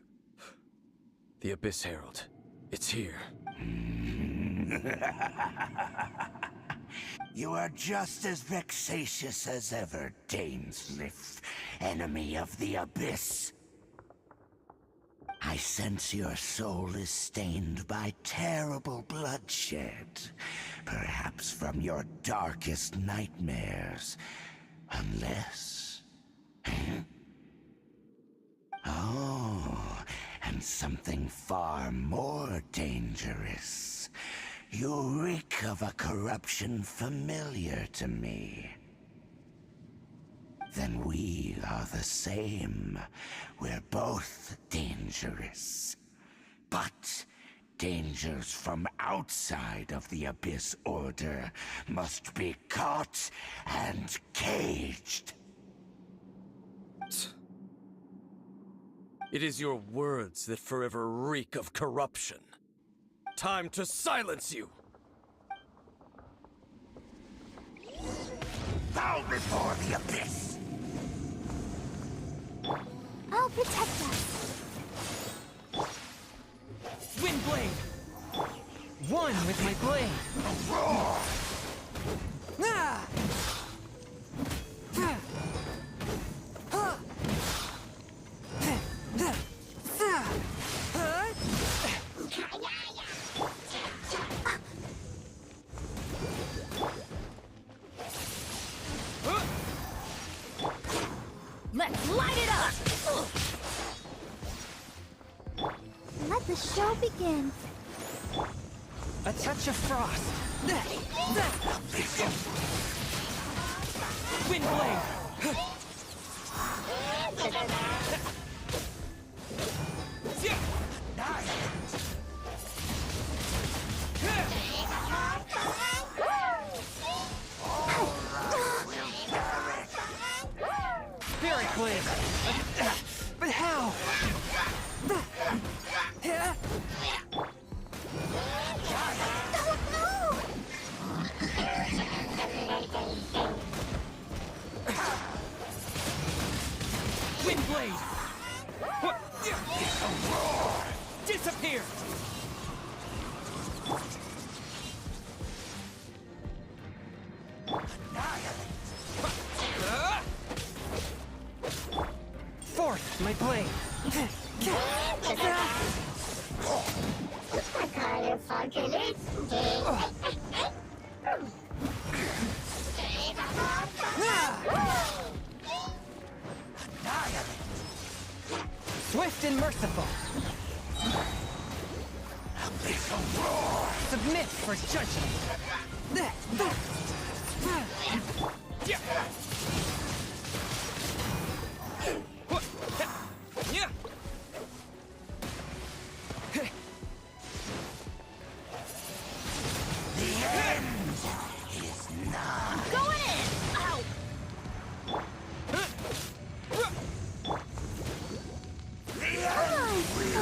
The Abyss Herald. It's here. You are just as vexatious as ever, Dainsmith, enemy of the Abyss. I sense your soul is stained by terrible bloodshed, perhaps from your darkest nightmares, unless... Oh, and something far more dangerous. You reek of a corruption familiar to me. Then we are the same. We're both dangerous. But dangers from outside of the Abyss Order must be caught and caged. It is your words that forever reek of corruption. Time to silence you! Bow before the Abyss! I'll protect us. Windblade! One with my blade! Roar! Ah! Let's light it up! Let the show begin. A touch of frost! Windblade! Spirit Blade! But how? Windblade! Disappear! Forth, my blade! Swift and merciful! Submit for judgment!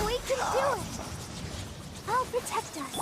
We can do it! I'll protect us.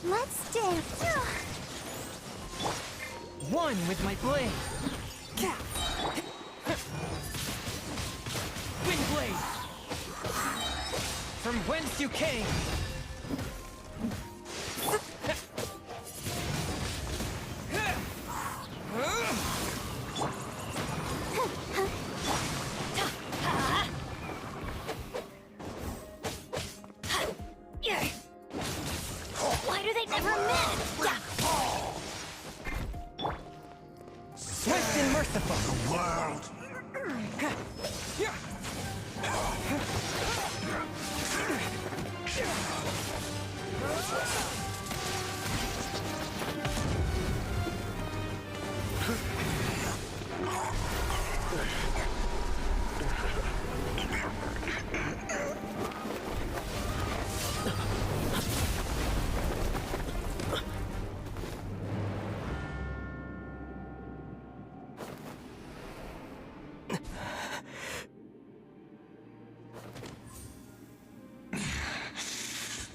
Let's dance. One with my blade. Windblade! From whence you came! Why do they never miss? Merciful! The world!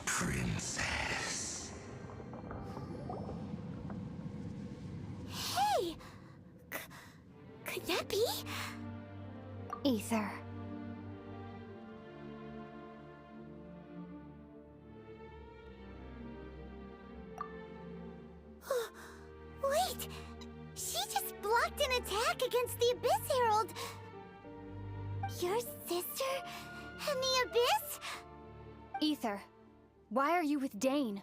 Princess. Hey! Could that be? Ether. Wait! She just blocked an attack against the Abyss Herald! Your sister and the Abyss? Ether, why are you with Dane?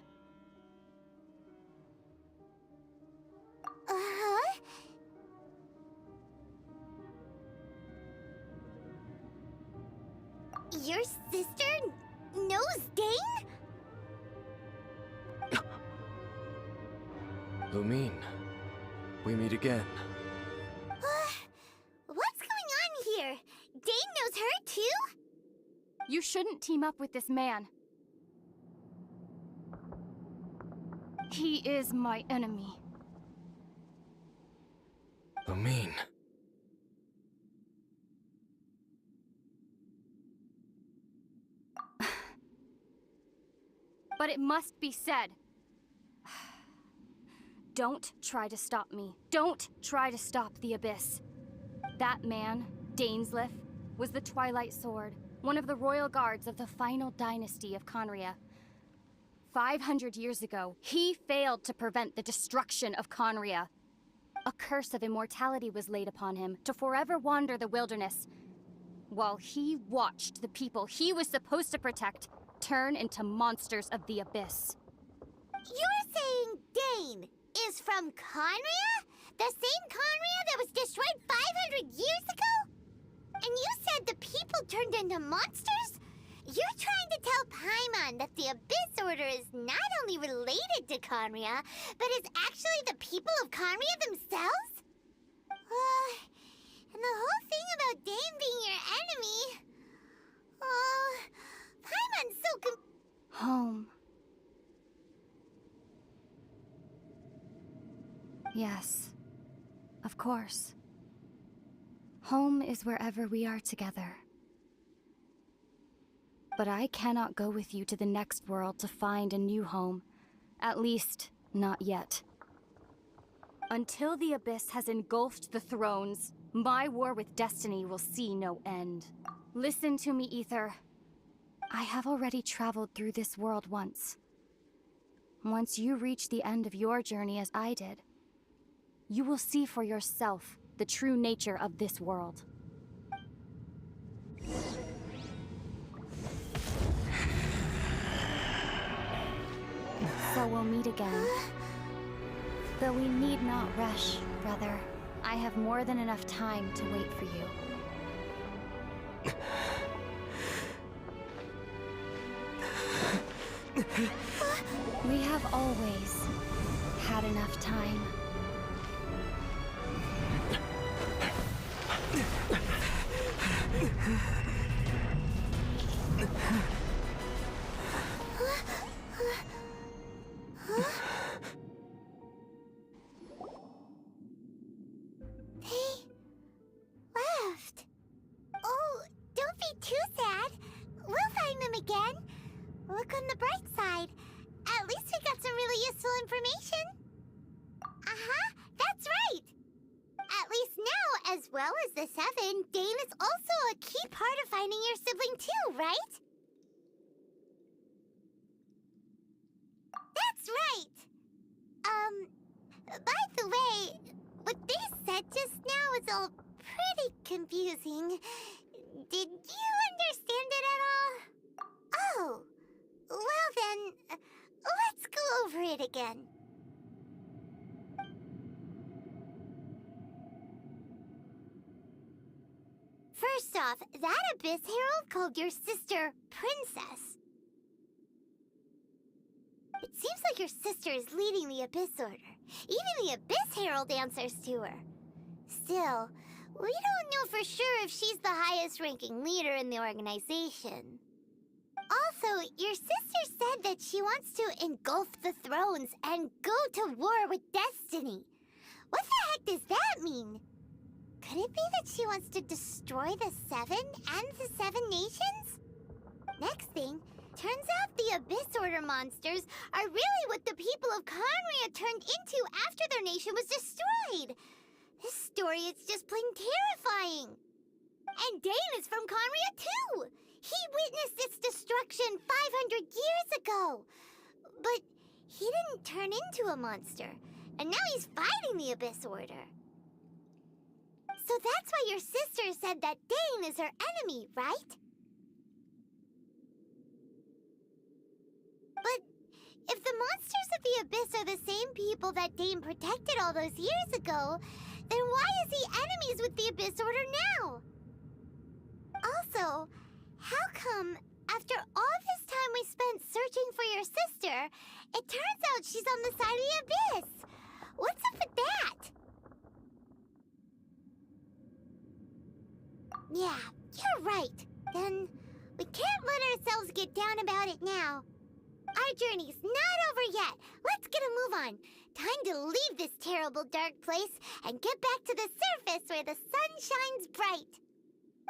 Uh-huh. Your sister knows Dane? Lumine, we meet again. What's going on here? Dane knows her too? You shouldn't team up with this man. He is my enemy. Lumine. But it must be said. Don't try to stop me. Don't try to stop the Abyss. That man, Dainsleif, was the Twilight Sword, one of the royal guards of the final dynasty of Conria. 500 years ago, he failed to prevent the destruction of Conria. A curse of immortality was laid upon him to forever wander the wilderness, while he watched the people he was supposed to protect turn into monsters of the Abyss. You're saying Dane is from Conria? The same Conria that was destroyed 500 years ago? And you said the people turned into monsters? You're trying to tell Paimon that the Abyss Order is not only related to Conria, but is actually the people of Conria themselves? And the whole thing about Dane being your enemy... Paimon's so Home. Yes, of course. Home is wherever we are together. But I cannot go with you to the next world to find a new home. At least, not yet. Until the Abyss has engulfed the thrones, my war with destiny will see no end. Listen to me, Ether. I have already traveled through this world once. Once you reach the end of your journey as I did, you will see for yourself the true nature of this world. So we'll meet again. Though we need not rush, brother. I have more than enough time to wait for you. We have always had enough time. left. Oh, don't be too sad. We'll find them again. Look on the bright side. At least we got some really useful information. Uh-huh, that's right. At least now, as well as the Seven, Dane is also a key part of finding your sibling too, right? That's right. By the way, what they said just now is all pretty confusing. Did you understand it at all? Oh, well then, let's go over it again. First off, that Abyss Herald called your sister Princess. It seems like your sister is leading the Abyss Order. Even the Abyss Herald answers to her. Still, we don't know for sure if she's the highest-ranking leader in the organization. Also, your sister said that she wants to engulf the thrones and go to war with Destiny. What the heck does that mean? Could it be that she wants to destroy the Seven and the Seven Nations? Next thing, turns out the Abyss Order monsters are really what the people of Khaenri'ah turned into after their nation was destroyed. This story is just plain terrifying. And Dane is from Khaenri'ah too! He witnessed its destruction 500 years ago! But he didn't turn into a monster, and now he's fighting the Abyss Order. So that's why your sister said that Dane is her enemy, right? But if the monsters of the Abyss are the same people that Dane protected all those years ago, then why is he enemies with the Abyss Order now? Also, how come, after all this time we spent searching for your sister, it turns out she's on the side of the Abyss? What's up with that? Yeah, you're right. Then we can't let ourselves get down about it now. Our journey's not over yet. Let's get a move on. Time to leave this terrible dark place and get back to the surface where the sun shines bright.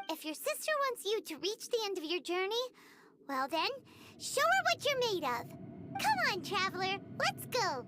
If your sister wants you to reach the end of your journey, well then, show her what you're made of. Come on, traveler, let's go.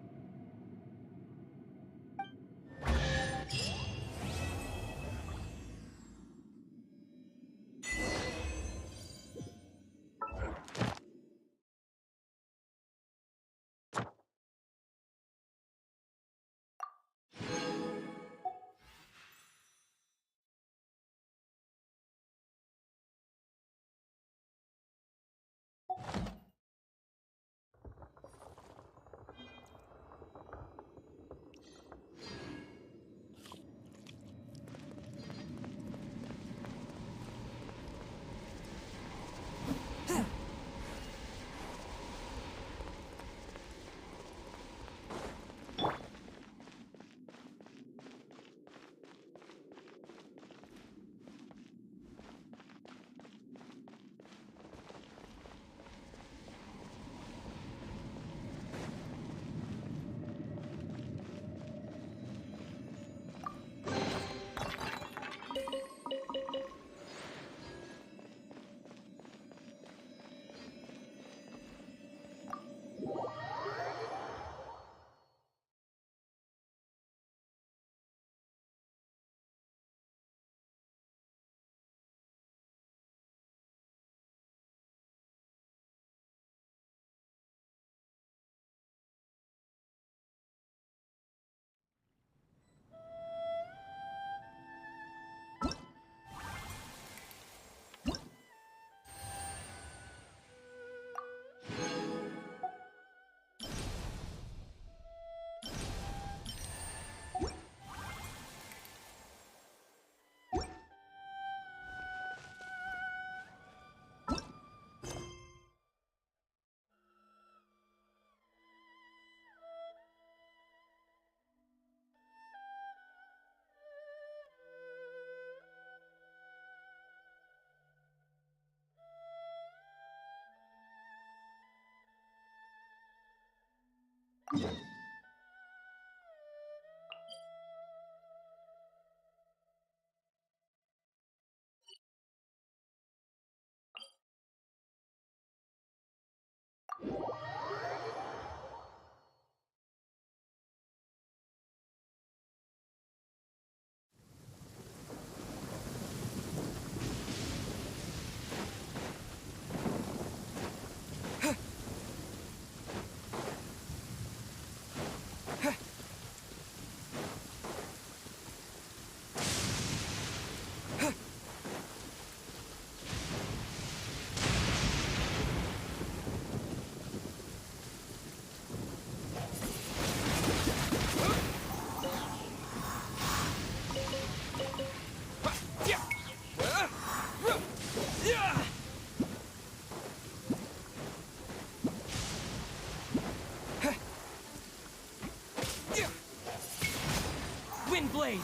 blade!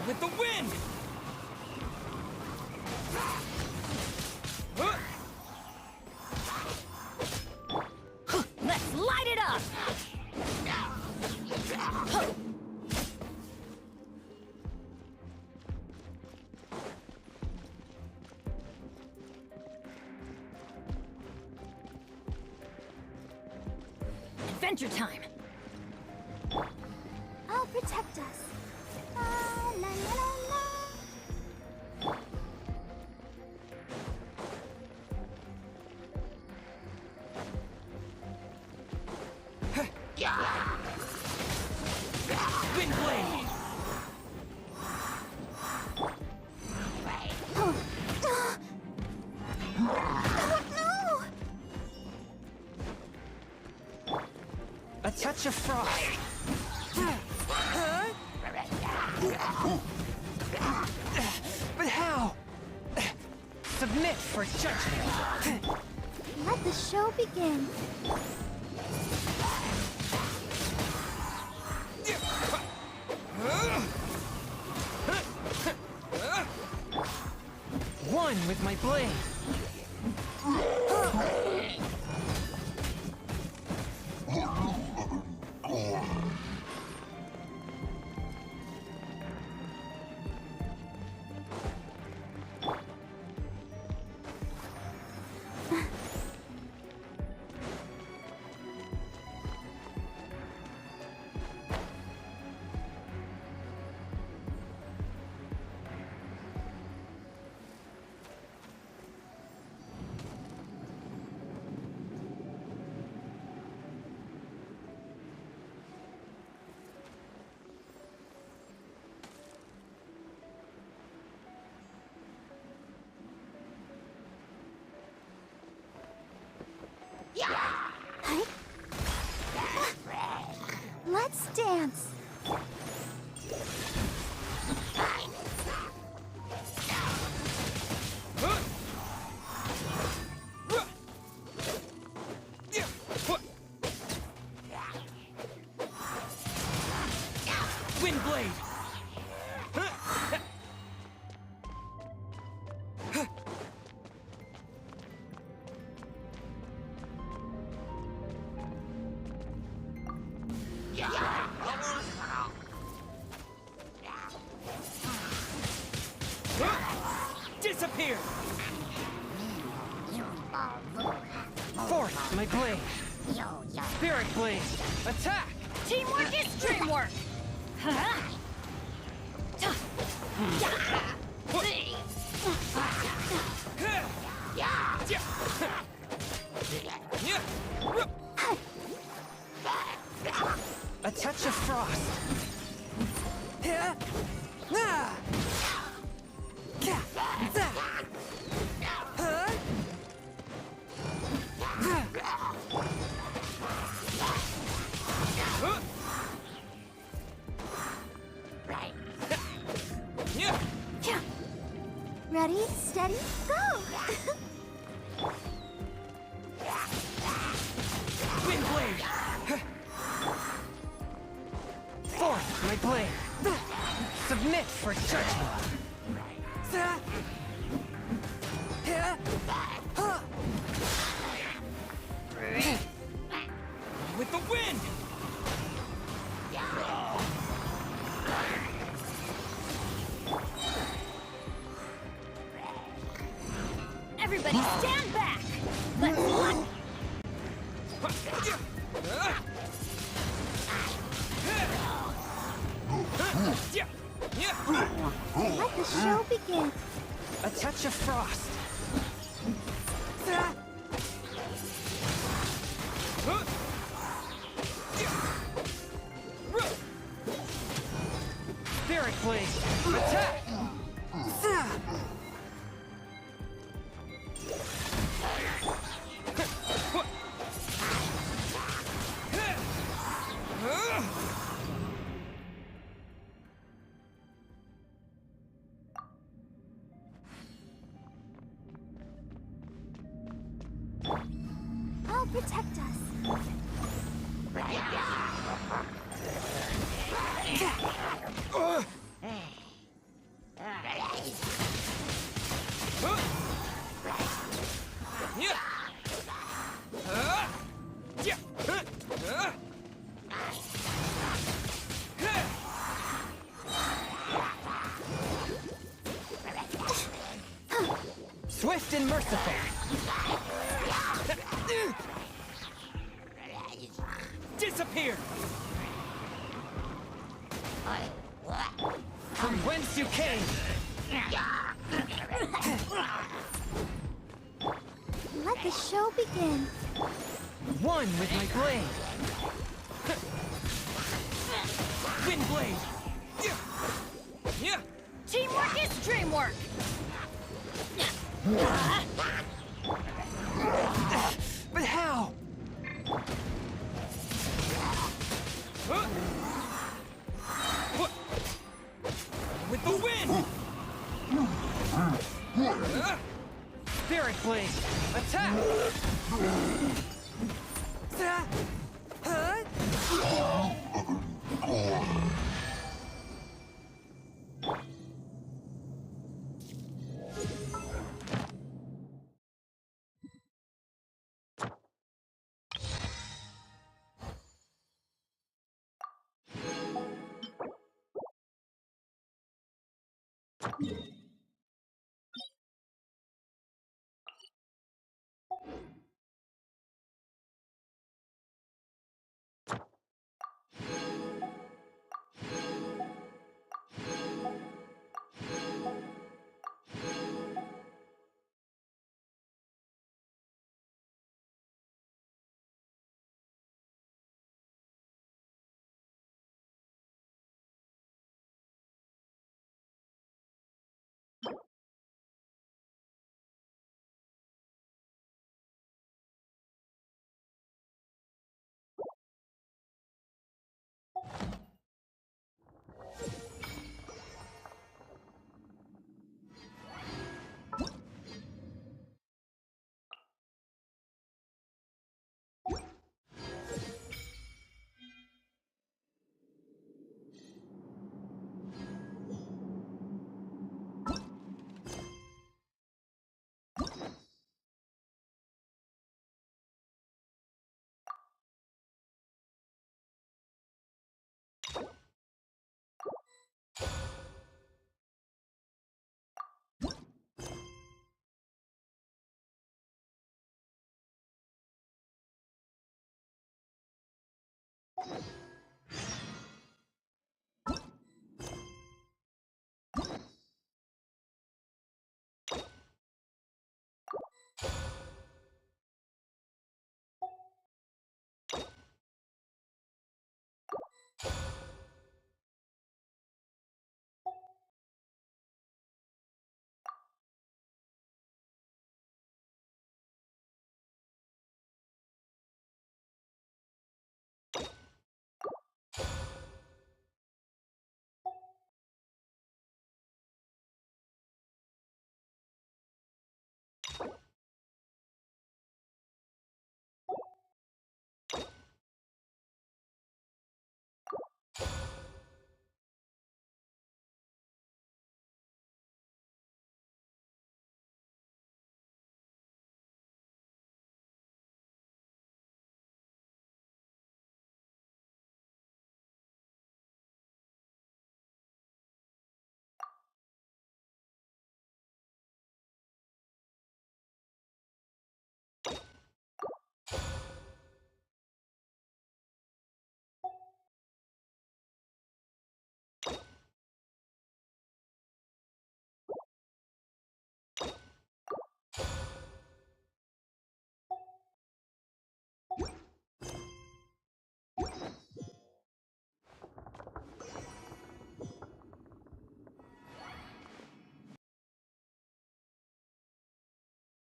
With the wind! Let's light it up! Adventure time! I'll protect us. La, la, la, la, la. Wind blade! A touch of frost. But how? Submit for judgment. Let the show begin. One with my blade. Let's dance. Wind blade. Disappear! Force my blade! Spirit blade! Attack! Teamwork is dreamwork! A touch of frost! Everybody stand back! Let's run! Let the show begin. A touch of frost. Spirit Blade, attack! I'll protect us. Swift and merciful. Disappear! From whence you came! Let the show begin. One with my blade! Wind blade! Teamwork is dreamwork! But how? With the wind! Spirit Blade, attack!